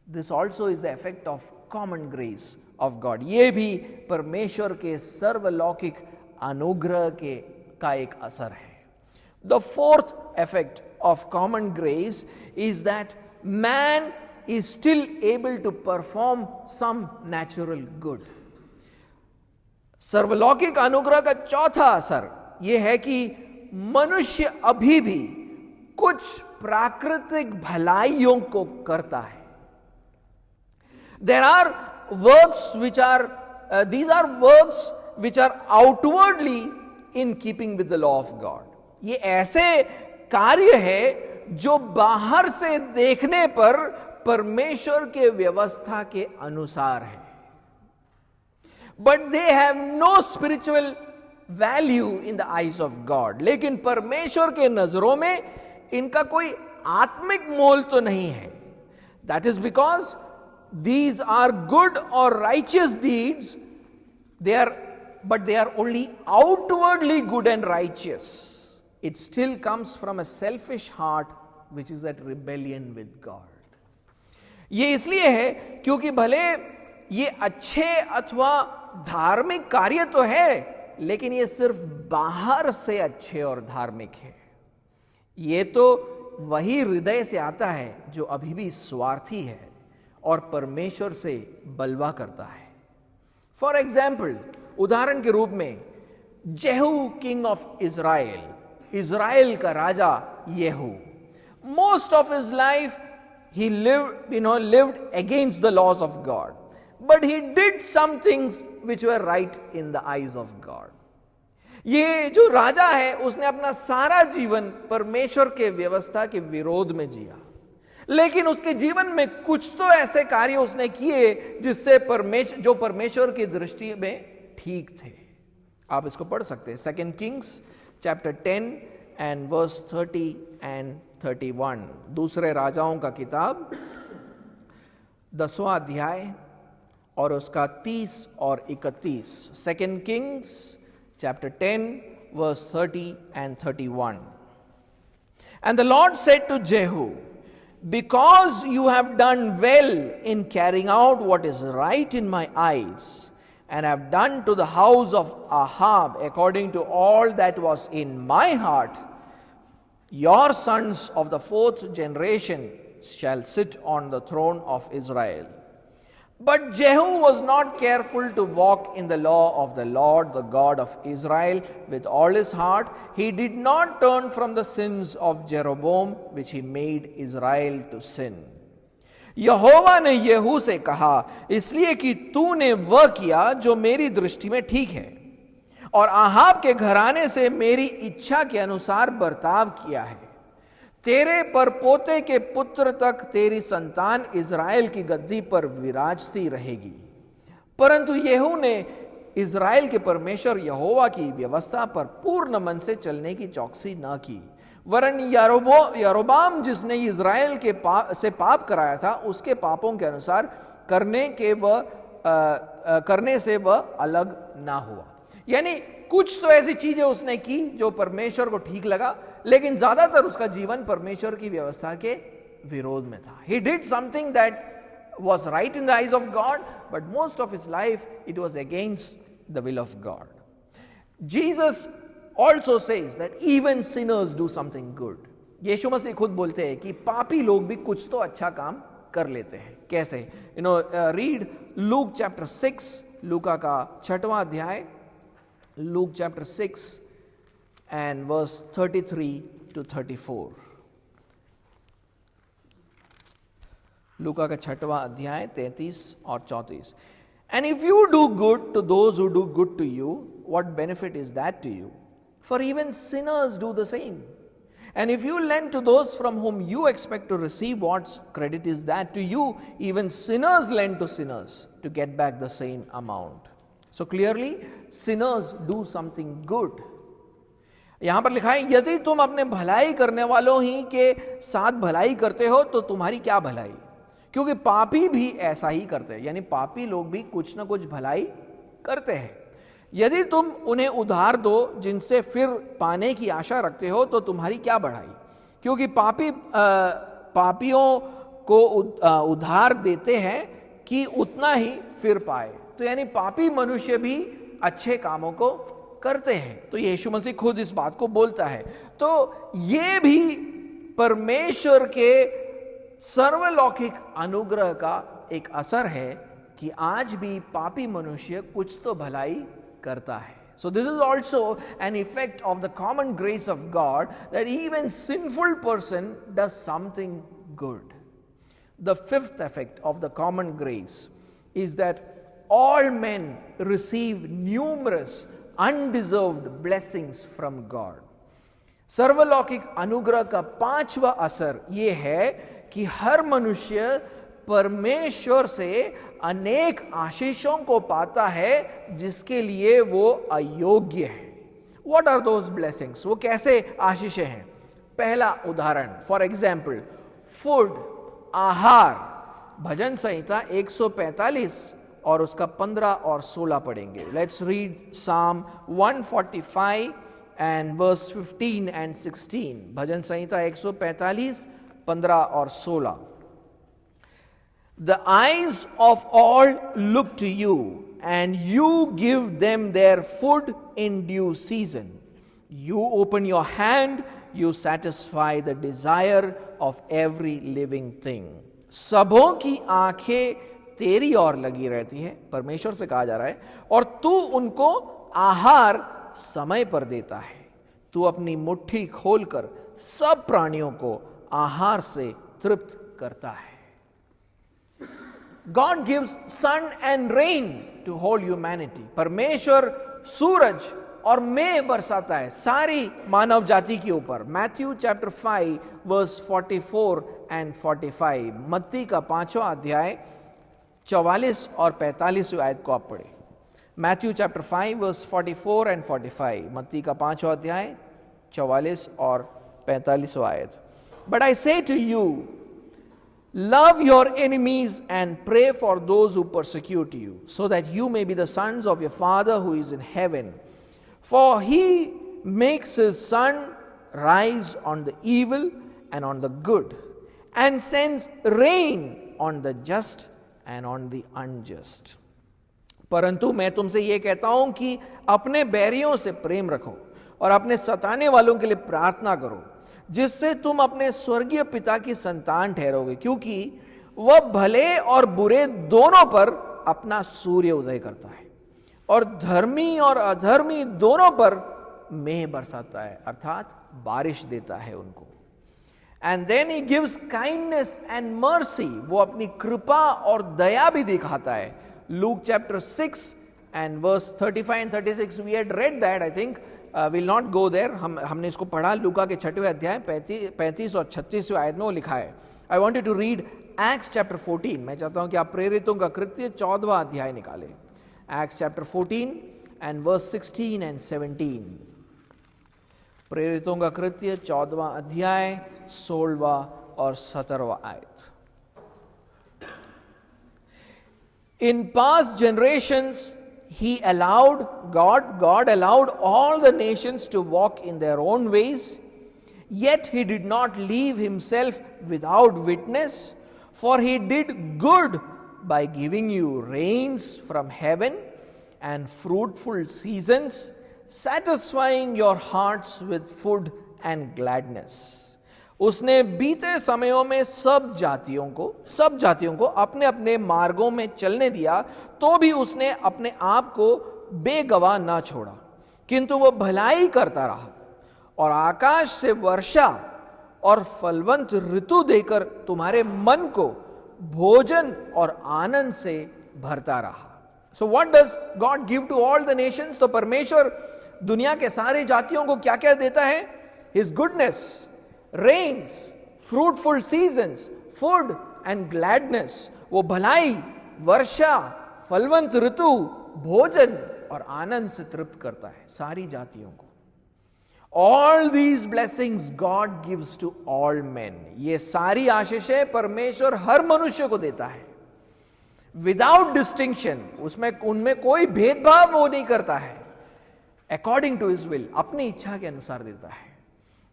This also is the effect of common grace of God. ये भी परमेश्वर के सर्वलौकिक अनुग्रह का एक असर है। The fourth effect of common grace is that man is still able to perform some natural good. सर्वलौकिक अनुग्रह का चौथा असर यह है कि मनुष्य अभी भी कुछ प्राकृतिक भलाइयों को करता है। There are works which are these are works which are outwardly in keeping with the law of God. ये ऐसे कार्य है जो बाहर से देखने पर परमेश्वर के व्यवस्था के अनुसार है, but they have know spiritual value in the eyes of God. लेकिन परमेश्वर के नजरों में इनका कोई आत्मिक मोल तो नहीं है। That is because these are good और righteous deeds, but they are only outwardly good and righteous. It still comes from a selfish heart which is at rebellion with God. ये इसलिए है क्योंकि भले ये अच्छे अथवा धार्मिक कार्य तो है, लेकिन ये सिर्फ बाहर से अच्छे और धार्मिक है। ये तो वही हृदय से आता है जो अभी भी स्वार्थी है और परमेश्वर से बलवा करता है। फॉर एग्जाम्पल, उदाहरण के रूप में Jehu king of Israel, Israel का राजा येहू, most of his life he lived against the laws of God, but he did some things which were right in the eyes of God. ये जो राजा है उसने अपना सारा जीवन परमेश्वर के व्यवस्था के विरोध में जिया, लेकिन उसके जीवन में कुछ तो ऐसे कार्य उसने किए जिससे जो परमेश्वर की दृष्टि में ठीक थे। आप इसको पढ़ सकते हैं, 2 Kings chapter 10 and verse 30 and 31। दूसरे राजाओं का किताब 10वां अध्याय और उसका 30 और 31। 2 Kings chapter 10 verse 30 and 31। And the Lord said to Jehu, because you have done well in carrying out what is right in my eyes, and have done to the house of Ahab according to all that was in my heart, your sons of the 4th generation shall sit on the throne of Israel. But Jehu was not careful to walk in the law of the Lord, the God of Israel, with all his heart. He did not turn from the sins of Jeroboam, which he made Israel to sin. यहोवा ने येहू से कहा, इसलिए कि तूने वह किया जो मेरी दृष्टि में ठीक है, और आहाब के घराने से मेरी इच्छा के अनुसार बर्ताव किया है। तेरे परपोते के पुत्र तक तेरी संतान इज़राइल की गद्दी पर विराजती रहेगी। परंतु येहू ने इज़राइल के परमेश्वर यहोवा की व्यवस्था पर पूर्ण मन से चलने की चौकसी न की, वरन यारोबाम जिसने इज़राइल के से पाप कराया था, उसके पापों के अनुसार करने से वह अलग ना हुआ। यानी कुछ तो ऐसी चीजें उसने की जो परमेश्वर को ठीक लगा, लेकिन ज्यादातर उसका जीवन परमेश्वर की व्यवस्था के विरोध में था। He did something that was right in the eyes of God, but most of his life it was against the will of God. Jesus also says that even sinners do something good. यीशु मसीह खुद बोलते हैं कि पापी लोग भी कुछ तो अच्छा काम कर लेते हैं। कैसे? रीड लूक चैप्टर 6, लूका का 6वां अध्याय, look chapter 6 and verse 33 to 34। लूका का 6वां अध्याय 33 और 34। And if you do good to those who do good to you, what benefit is that to you? For even sinners do the same. And if you lend to those from whom you expect to receive, what credit is that to you? Even sinners lend to sinners to get back the same amount. So clearly, sinners do something good. यहां पर लिखा है, यदि तुम अपने भलाई करने वालों ही के साथ भलाई करते हो तो तुम्हारी क्या भलाई, क्योंकि पापी भी ऐसा ही करते हैं। यानी पापी लोग भी कुछ ना कुछ भलाई करते हैं। यदि तुम उन्हें उधार दो जिनसे फिर पाने की आशा रखते हो तो तुम्हारी क्या बढ़ाई, क्योंकि पापियों को उधार देते हैं कि उतना ही फिर पाए। तो यानी पापी मनुष्य भी अच्छे कामों को करते हैं। तो यीशु मसीह खुद इस बात को बोलता है। तो ये भी परमेश्वर के सर्वलौकिक अनुग्रह का एक असर है कि आज भी पापी मनुष्य कुछ तो भलाई करता है। So this is also an effect of the common grace of God, that even sinful person does something good. The fifth effect of the common grace is that all men receive numerous undeserved blessings from God. सर्वलौकिक अनुग्रह का पांचवा असर यह है कि हर मनुष्य परमेश्वर से अनेक आशीषों को पाता है जिसके लिए वो अयोग्य है। What are those blessings? वो कैसे आशीषें हैं? पहला उदाहरण, फॉर एग्जाम्पल फूड, आहार। भजन संहिता 145 और उसका 15 और 16 पढ़ेंगे। Let's read Psalm 145 and verse 15 and 16। भजन संहिता 145, 15 और 16। The eyes of all look to you, and you give them their food in due season. You open your hand, you satisfy the desire of every living thing. सबों की आंखें तेरी ओर लगी रहती है, परमेश्वर से कहा जा रहा है, और तू उनको आहार समय पर देता है। तू अपनी मुट्ठी खोलकर सब प्राणियों को आहार से तृप्त करता है। God gives sun and rain to whole humanity. परमेश्वर सूरज और मेघ बरसाता है सारी मानव जाति के ऊपर। Matthew chapter 5 verse 44 and 45। मत्ती का 5वां अध्याय 44 और 45 आयत को आप पढ़े। Matthew chapter 5 verse 44 and 45। मत्ती का 5वां अध्याय 44 और 45 आयत। But I say to you, love your enemies and pray for those who persecute you, so that you may be the sons of your Father who is in heaven. For he makes his sun rise on the evil and on the good, and sends rain on the just and on the unjust. परंतु मैं तुमसे ये कहता हूं कि अपने बैरियों से प्रेम रखो और अपने सताने वालों के लिए प्रार्थना करो, जिससे तुम अपने स्वर्गीय पिता की संतान ठहरोगे, क्योंकि वह भले और बुरे दोनों पर अपना सूर्य उदय करता है और धर्मी और अधर्मी दोनों पर मेघ बरसाता है, अर्थात बारिश देता है उनको। And then he gives kindness and mercy, वो अपनी कृपा और दया भी दिखाता है। Luke chapter 6 and verse 35 and 36, we had read that, I think will not go there. हमने इसको पढ़ा। लूका के 6वें अध्याय 35 और 36 आयत में वो लिखा है। I want you to read Acts chapter 14। मैं चाहता हूं कि आप प्रेरितों का कृत्य 14वां अध्याय निकालें। Acts chapter 14 and verse 16 and 17। प्रेरितों का कृत्य 14वां अध्याय 16वां और 17वां आयत। In past generations He allowed, God allowed all the nations to walk in their own ways, yet he did not leave himself without witness, for he did good by giving you rains from heaven and fruitful seasons, satisfying your hearts with food and gladness. उसने बीते समयों में सब जातियों को अपने अपने मार्गों में चलने दिया, तो भी उसने अपने आप को बेगवाह ना छोड़ा, किंतु वह भलाई करता रहा और आकाश से वर्षा और फलवंत ऋतु देकर तुम्हारे मन को भोजन और आनंद से भरता रहा। So what does God give to all the nations? तो परमेश्वर दुनिया के सारे जातियों को क्या क्या देता है? His goodness, rains, fruitful seasons, food and gladness. वो भलाई, वर्षा, फलवंत ऋतु, भोजन और आनंद से तृप्त करता है सारी जातियों को। All these blessings God gives to all man. ये सारी आशीषें परमेश्वर हर मनुष्य को देता है, विदाउट डिस्टिंक्शन। उनमें कोई भेदभाव वो नहीं करता है, अकॉर्डिंग टू हिज विल, अपनी इच्छा के अनुसार देता है।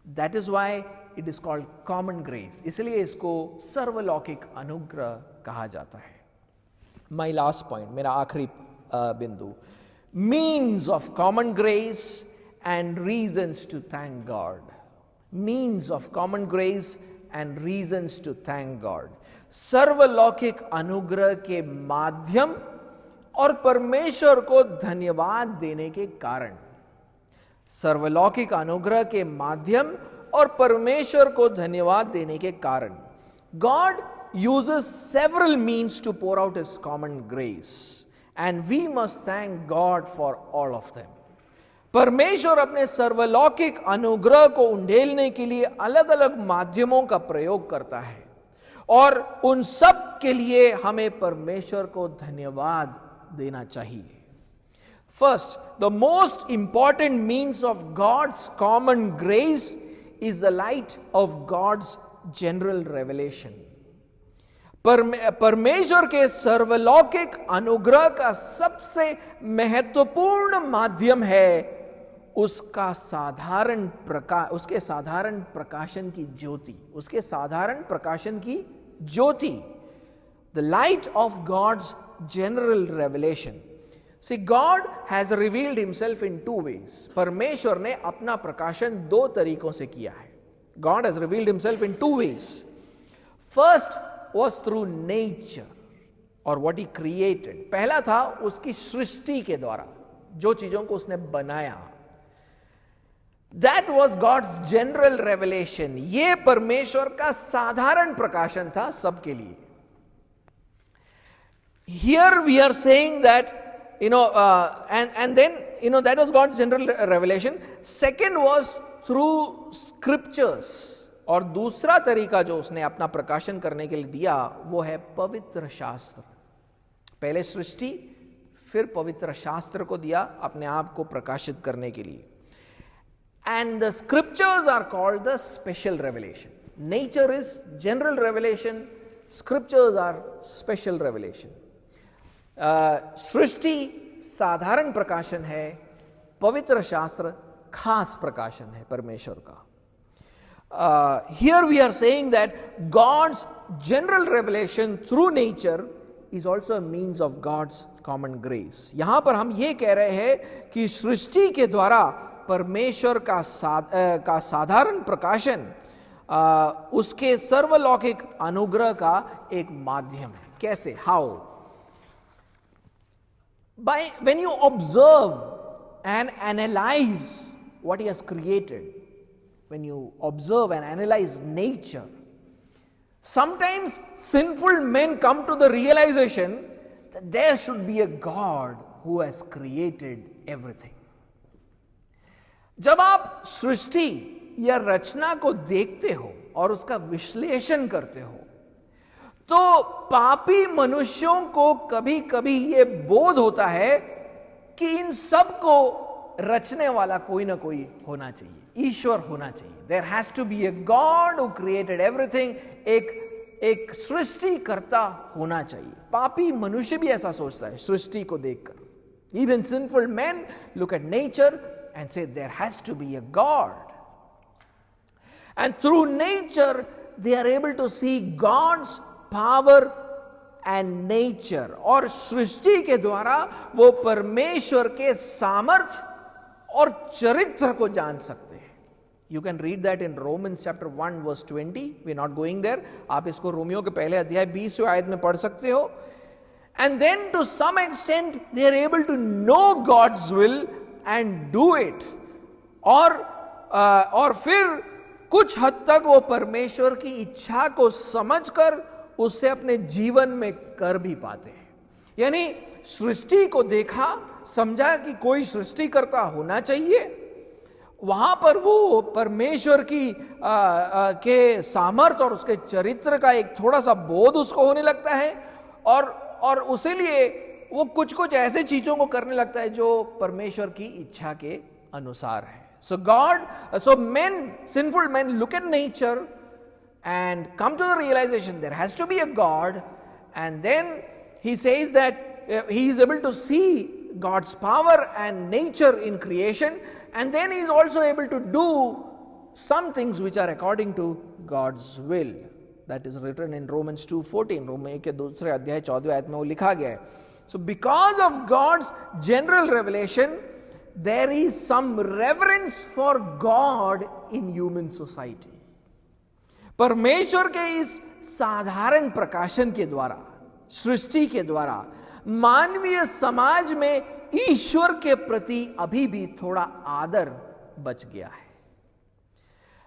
That is why it is called common grace, इसलिए इसको सर्वलौकिक अनुग्रह कहा जाता है। माई लास्ट पॉइंट, मेरा आखिरी बिंदु, means of common grace and reasons to thank God. Means of common grace and reasons to thank God. सर्वलौकिक अनुग्रह के माध्यम और परमेश्वर को धन्यवाद देने के कारण. सर्वलौकिक अनुग्रह के माध्यम और परमेश्वर को धन्यवाद देने के कारण. God uses several means to pour out His common grace, and we must thank God for all of them. परमेश्वर अपने सर्वलौकिक अनुग्रह को उंडेलने के लिए अलग अलग माध्यमों का प्रयोग करता है, और उन सब के लिए हमें परमेश्वर को धन्यवाद देना चाहिए. First, the most important means of God's common grace is the light of God's general revelation. परमेश्वर के सर्वलौकिक अनुग्रह का सबसे महत्वपूर्ण माध्यम है उसके साधारण प्रकाशन की ज्योति. उसके साधारण प्रकाशन की ज्योति. The light of God's general revelation. See, God has revealed Himself in two ways. परमेश्वर ने अपना प्रकाशन दो तरीकों से किया है. God has revealed Himself in two ways. First was through nature or what He created. पहला था उसकी सृष्टि के द्वारा, जो चीजों को उसने बनाया. That was God's general revelation. ये परमेश्वर का साधारण प्रकाशन था सबके लिए. Here we are saying that, and then, that was God's general revelation. Second was through scriptures. और दूसरा तरीका जो उसने अपना प्रकाशन करने के लिए दिया वो है पवित्र शास्त्र. पहले सृष्टि, फिर पवित्र शास्त्र को दिया अपने आप को प्रकाशित करने के लिए. And the scriptures are called the special revelation. Nature is general revelation, scriptures are special revelation. सृष्टि साधारण प्रकाशन है, पवित्र शास्त्र खास प्रकाशन है परमेश्वर का. Here we are saying that God's general revelation through nature is also a means of God's common grace. यहां पर हम ये कह रहे हैं कि सृष्टि के द्वारा परमेश्वर का साधारण प्रकाशन उसके सर्वलौकिक अनुग्रह का एक माध्यम है. कैसे? How? When you observe and analyze what He has created, when you observe and analyze nature, sometimes sinful men come to the realization that there should be a God who has created everything. जब आप सृष्टि या रचना को देखते हो और उसका विश्लेषण करते हो, तो पापी मनुष्यों को कभी कभी ये बोध होता है कि इन सब को रचने वाला कोई ना कोई होना चाहिए, ईश्वर होना चाहिए. There has to be a God who created everything. एक सृष्टिकर्ता होना चाहिए. पापी मनुष्य भी ऐसा सोचता है सृष्टि को देखकर. Even sinful men look at nature and say there has to be a God. And through nature they are able to see God's power and nature. और सृष्टि के द्वारा वो परमेश्वर के सामर्थ्य और चरित्र को जान सकते हैं. You can read that in Romans chapter 1 verse 20. We're not going there. आप इसको रोमियो के पहले अध्याय 20वें आयत में पढ़ सकते हो. And then to some extent they are able to know God's will and do it. और फिर कुछ हद तक वो परमेश्वर की इच्छा को समझकर उसे अपने जीवन में कर भी पाते हैं. यानी सृष्टि को देखा, समझा कि कोई सृष्टिकर्ता होना चाहिए, वहां पर वो परमेश्वर की के सामर्थ्य और उसके चरित्र का एक थोड़ा सा बोध उसको होने लगता है, और उसी लिए वो कुछ ऐसे चीजों को करने लगता है जो परमेश्वर की इच्छा के अनुसार है. So men, sinful men look at nature and come to the realization there has to be a God, and then he says that he is able to see God's power and nature in creation, and then he is also able to do some things which are according to God's will. That is written in Romans 2:14. Romeo के दूसरे अध्याय 14वें आयत में वो लिखा गया है. So because of God's general revelation, there is some reverence for God in human society. परमेश्वर के इस साधारण प्रकाशन के द्वारा, सृष्टि के द्वारा मानवीय समाज में ईश्वर के प्रति अभी भी थोड़ा आदर बच गया है.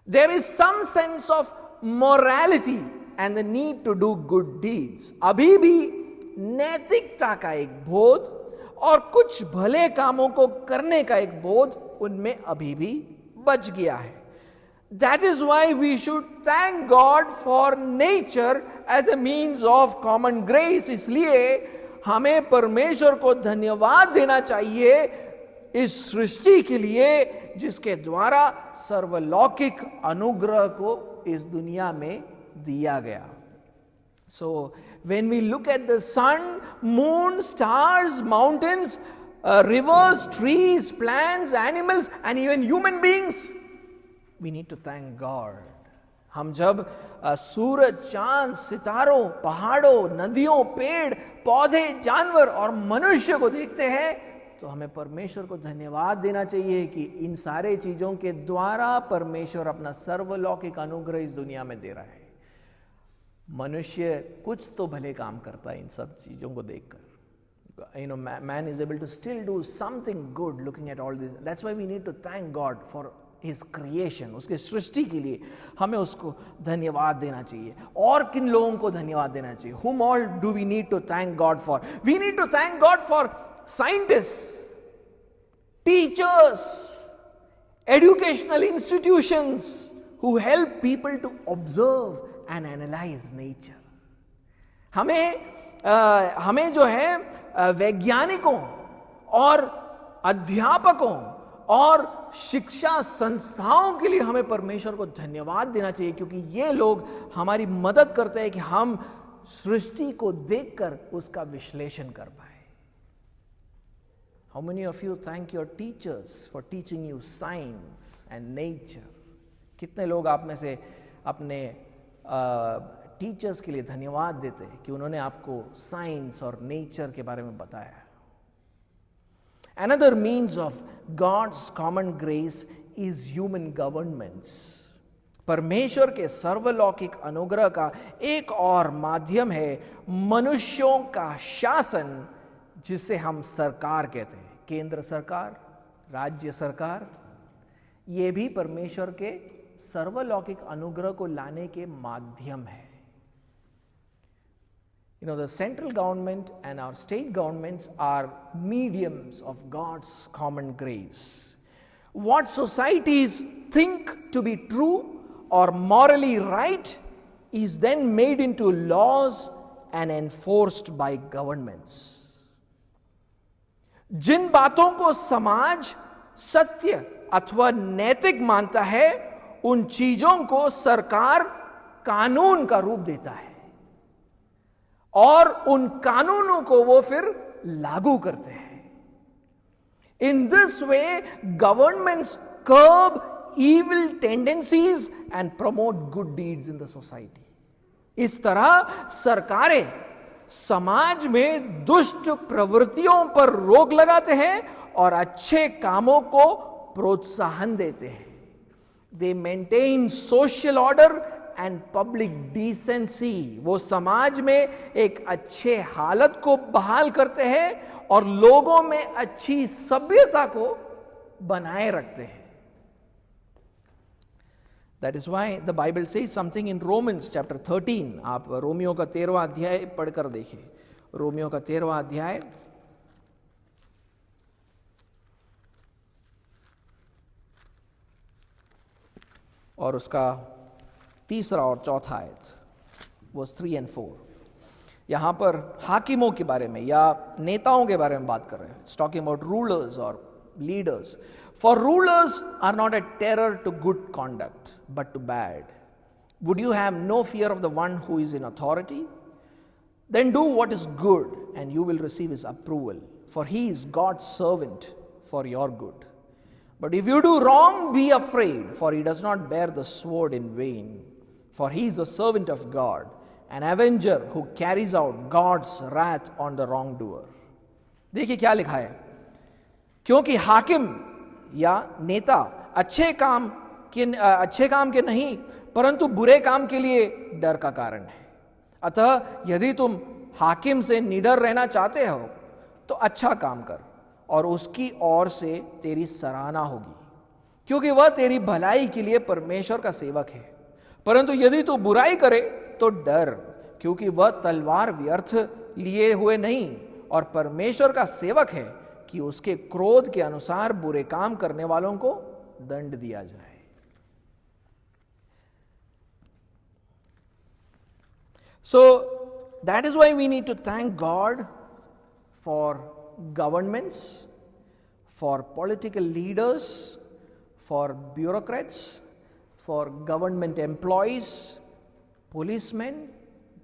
There is some sense of morality and the need to do good deeds. अभी भी नैतिकता का एक बोध और कुछ भले कामों को करने का एक बोध उनमें अभी भी बच गया है. That is why we should thank God for nature as a means of common grace. इसलिए हमें परमेश्वर को धन्यवाद देना चाहिए इस सृष्टि के लिए जिसके द्वारा सर्वलौकिक अनुग्रह को इस दुनिया में दिया गया. So when we look at the sun, moon, stars, mountains, rivers, trees, plants, animals and even human beings, we need to thank God. हम जब सूरज, चांद, सितारों, पहाड़ों, नदियों, पेड़, पौधे, जानवर और मनुष्य को देखते हैं तो हमें परमेश्वर को धन्यवाद देना चाहिए कि इन सारे चीजों के द्वारा परमेश्वर अपना सर्वलौकिक अनुग्रह इस दुनिया में दे रहा है. मनुष्य कुछ तो भले काम करता है इन सब चीजों को देखकर. Man is able to still do something good looking at all this. That's why we need to thank God for His creation. उसके सृष्टि के लिए हमें उसको धन्यवाद देना चाहिए. और किन लोगों को धन्यवाद देना चाहिए? Whom all do we need to thank God for? We need to thank God for scientists, teachers, educational institutions who help people to observe and analyze nature. हमें जो है वैज्ञानिकों और अध्यापकों और शिक्षा संस्थाओं के लिए हमें परमेश्वर को धन्यवाद देना चाहिए क्योंकि ये लोग हमारी मदद करते हैं कि हम सृष्टि को देखकर उसका विश्लेषण कर पाए. How many of you thank your teachers for teaching you science and nature? कितने लोग आप में से अपने टीचर्स के लिए धन्यवाद देते हैं कि उन्होंने आपको साइंस और नेचर के बारे में बताया. Another means of God's common grace is human governments. परमेश्वर के सर्वलौकिक अनुग्रह का एक और माध्यम है मनुष्यों का शासन जिसे हम सरकार कहते हैं. केंद्र सरकार, राज्य सरकार, ये भी परमेश्वर के सर्वलौकिक अनुग्रह को लाने के माध्यम है. The central government and our state governments are mediums of God's common grace. What societies think to be true or morally right is then made into laws and enforced by governments. जिन बातों को समाज सत्य अथवा नैतिक मानता है उन चीजों को सरकार कानून का रूप देता है और उन कानूनों को वो फिर लागू करते हैं. In this way, governments curb evil tendencies and promote good deeds in the society. इस तरह सरकारें समाज में दुष्ट प्रवृत्तियों पर रोक लगाते हैं और अच्छे कामों को प्रोत्साहन देते हैं. They maintain social order and public decency. वो समाज में एक अच्छे हालत को बहाल करते हैं और लोगों में अच्छी सभ्यता को बनाए रखते हैं. That is why the Bible says something in Romans chapter 13. आप रोमियो का 13वां अध्याय पढ़कर देखिए. रोमियो का 13वां अध्याय और उसका 3 और 4 आयत, वर्स 3 and 4. यहां पर हाकिमों के बारे में या नेताओं के बारे में बात कर रहे हैं. It's talking about rulers or leaders. For rulers are not a terror to good conduct, but to bad. Would you have no fear of the one who is in authority? Then do what is good, and you will receive his approval, for he is God's servant for your good. But if you do wrong, be afraid, for he does not bear the sword in vain. for he is a servant of God, an avenger who carries out God's wrath on the wrongdoer. देखिए क्या लिखा है, क्योंकि हाकिम या नेता अच्छे काम के नहीं परंतु बुरे काम के लिए डर का कारण है। अतः यदि तुम हाकिम से निडर रहना चाहते हो तो अच्छा काम कर और उसकी ओर से तेरी सराहना होगी, क्योंकि वह तेरी भलाई के लिए परमेश्वर का सेवक है। परंतु यदि तू बुराई करे तो डर, क्योंकि वह तलवार व्यर्थ लिए हुए नहीं और परमेश्वर का सेवक है कि उसके क्रोध के अनुसार बुरे काम करने वालों को दंड दिया जाए। So that is why we need to thank God for governments, for political leaders, for bureaucrats, for government employees, policemen,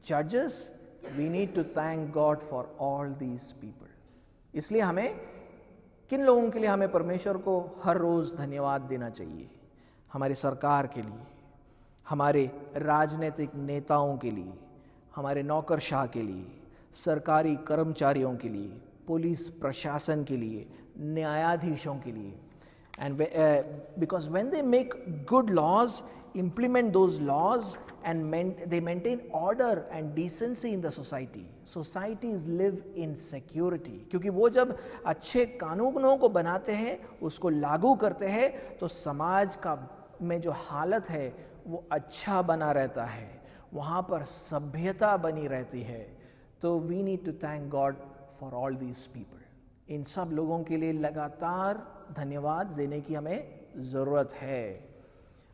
judges. We need to thank God for all these people. इसलिए हमें किन लोगों के लिए हमें परमेश्वर को हर रोज धन्यवाद देना चाहिए? हमारी सरकार के लिए, हमारे राजनीतिक नेताओं के लिए, हमारे नौकरशाह के लिए, सरकारी कर्मचारियों के लिए, पुलिस प्रशासन के लिए, न्यायाधीशों के लिए. And because when they make good laws, implement those laws and they maintain order and decency in the society, societies live in security. क्योंकि वो जब अच्छे कानूनों को बनाते हैं, उसको लागू करते हैं, तो समाज का में जो हालत है वो अच्छा बना रहता है, वहाँ पर सभ्यता बनी रहती है. तो we need to thank God for all these people. इन सब लोगों के लिए लगातार धन्यवाद देने की हमें ज़रूरत है.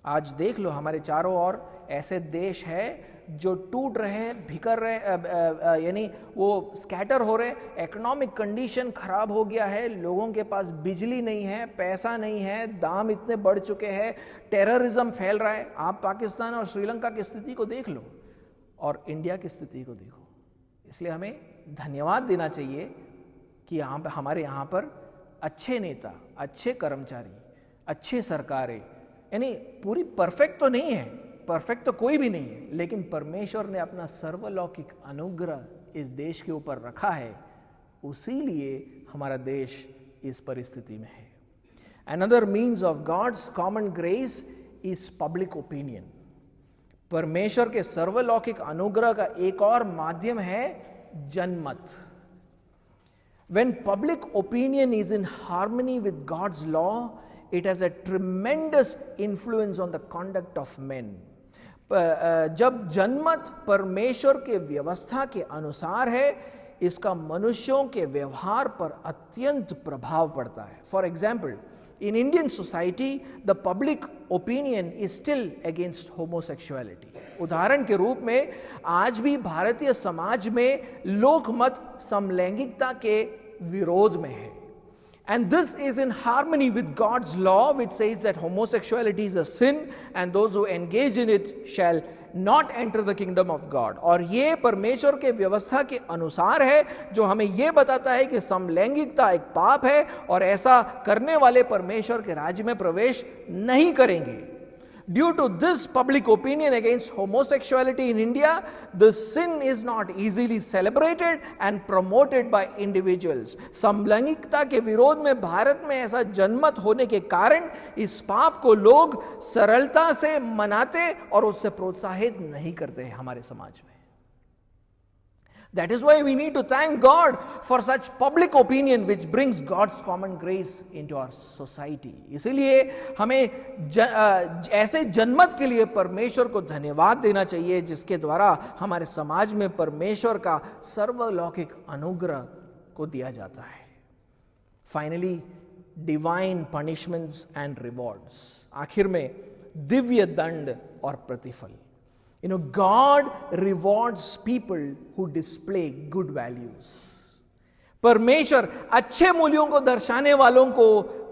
आज देख लो हमारे चारों ओर ऐसे देश है जो टूट रहे हैं, बिखर रहे, यानी वो स्कैटर हो रहे. इकोनॉमिक कंडीशन खराब हो गया है, लोगों के पास बिजली नहीं है, पैसा नहीं है, दाम इतने बढ़ चुके हैं, टेररिज्म फैल रहा है. आप पाकिस्तान और श्रीलंका की स्थिति को देख लो और इंडिया की स्थिति को देखो. इसलिए हमें धन्यवाद देना चाहिए कि हमारे यहाँ पर अच्छे नेता, अच्छे कर्मचारी, अच्छे सरकारें, यानी पूरी परफेक्ट तो नहीं है, परफेक्ट तो कोई भी नहीं है, लेकिन परमेश्वर ने अपना सर्वलौकिक अनुग्रह इस देश के ऊपर रखा है, उसी लिए हमारा देश इस परिस्थिति में है. Another means of God's common grace is public opinion. परमेश्वर के सर्वलौकिक अनुग्रह का एक और माध्यम है जनमत. When public opinion is in harmony with God's law, it has a tremendous influence on the conduct of men. जब जनमत परमेश्वर के व्यवस्था के अनुसार है, इसका मनुष्यों के व्यवहार पर अत्यंत प्रभाव पड़ता है. For example, in Indian society, the public opinion is still against homosexuality. उदाहरण के रूप में आज भी भारतीय समाज में लोकमत समलैंगिकता के विरोध में है. And this is in harmony with God's law, which says that homosexuality is a sin and those who engage in it shall not enter the kingdom of God. और ये परमेश्वर के व्यवस्था के अनुसार है, जो हमें ये बताता है कि समलैंगिकता एक पाप है और ऐसा करने वाले परमेश्वर के राज्य में प्रवेश नहीं करेंगे. Due to this public opinion against homosexuality in India, the sin is not easily celebrated and promoted by individuals. समलैंगिकता के विरोध में भारत में ऐसा जनमत होने के कारण इस पाप को लोग सरलता से मनाते और उससे प्रोत्साहित नहीं करते हैं हमारे समाज में. That is why we need to thank God for such public opinion which brings God's common grace into our society. इसीलिए हमें ऐसे जनमत के लिए परमेश्वर को धन्यवाद देना चाहिए, जिसके द्वारा हमारे समाज में परमेश्वर का सर्वलौकिक अनुग्रह को दिया जाता है. Finally, divine punishments and rewards. आखिर में दिव्य दंड और प्रतिफल. You know, God rewards people who display good values. परमेश्वर अच्छे मूल्यों को दर्शाने वालों को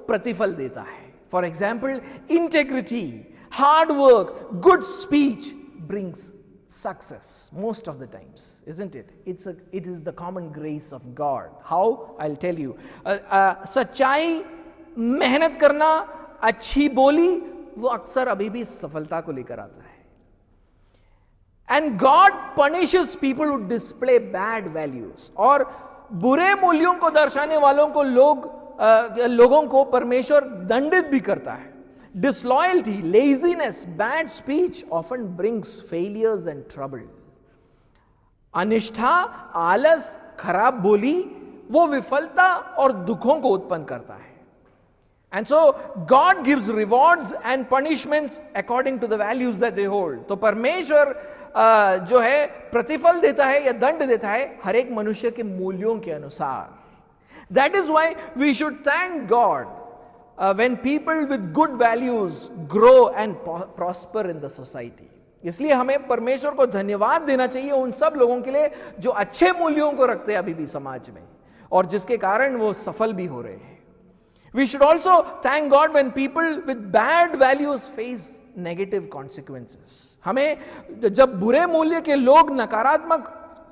प्रतिफल देता है. For example, integrity, hard work, good speech brings success most of the times, isn't it? It is the common grace of God. How? I'll tell you. सच्चाई, मेहनत करना, अच्छी बोली, वो अक्सर अभी भी सफलता को लेकर आता है. And God punishes people who display bad values, और बुरे मूल्यों को दर्शाने वालों को लोगों को परमेश्वर दंडित भी करता है. Disloyalty, laziness, bad speech often brings failures and trouble. Anishtha, आलस, खराब बोली वो विफलता और दुखों को उत्पन्न करता है. And so God gives rewards and punishments according to the values that they hold. तो परमेश्वर जो है प्रतिफल देता है या दंड देता है हर एक मनुष्य के मूल्यों के अनुसार. That is why we should thank God when people with good values grow and prosper in the society. इसलिए हमें परमेश्वर को धन्यवाद देना चाहिए उन सब लोगों के लिए जो अच्छे मूल्यों को रखते हैं अभी भी समाज में, और जिसके कारण वो सफल भी हो रहे हैं. We should also thank God when people with bad values face negative consequences. हमें जब बुरे मूल्य के लोग नकारात्मक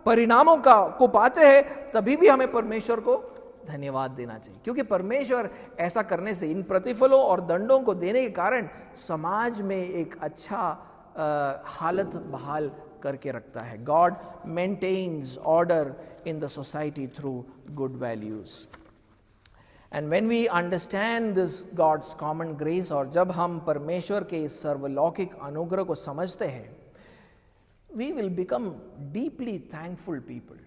परिणामों को पाते हैं तभी भी हमें परमेश्वर को धन्यवाद देना चाहिए, क्योंकि परमेश्वर ऐसा करने से, इन प्रतिफलों और दंडों को देने के कारण समाज में एक अच्छा हालत बहाल करके रखता है. God maintains order in the society through good values. And when we understand this God's common grace, और जब हम परमेश्वर के इस सर्वलौकिक अनुग्रह को समझते हैं, we will become deeply thankful people.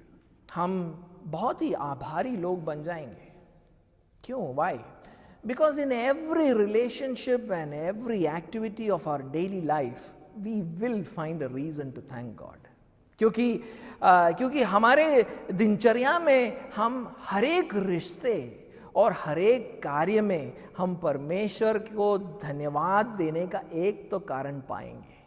हम बहुत ही आभारी लोग बन जाएंगे. क्यों? Why? Because in every relationship and every activity of our daily life we will find a reason to thank God. क्योंकि हमारे दिनचर्या में हम हर एक रिश्ते और हर एक कार्य में हम परमेश्वर को धन्यवाद देने का एक तो कारण पाएंगे.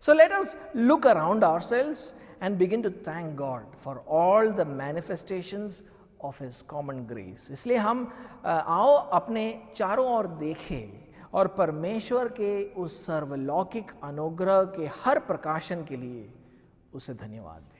So let us look around ourselves and begin to thank God for all the manifestations of His common grace. इसलिए हम आओ अपने चारों ओर देखें और परमेश्वर के उस सर्वलौकिक अनुग्रह के हर प्रकाशन के लिए उसे धन्यवाद दें.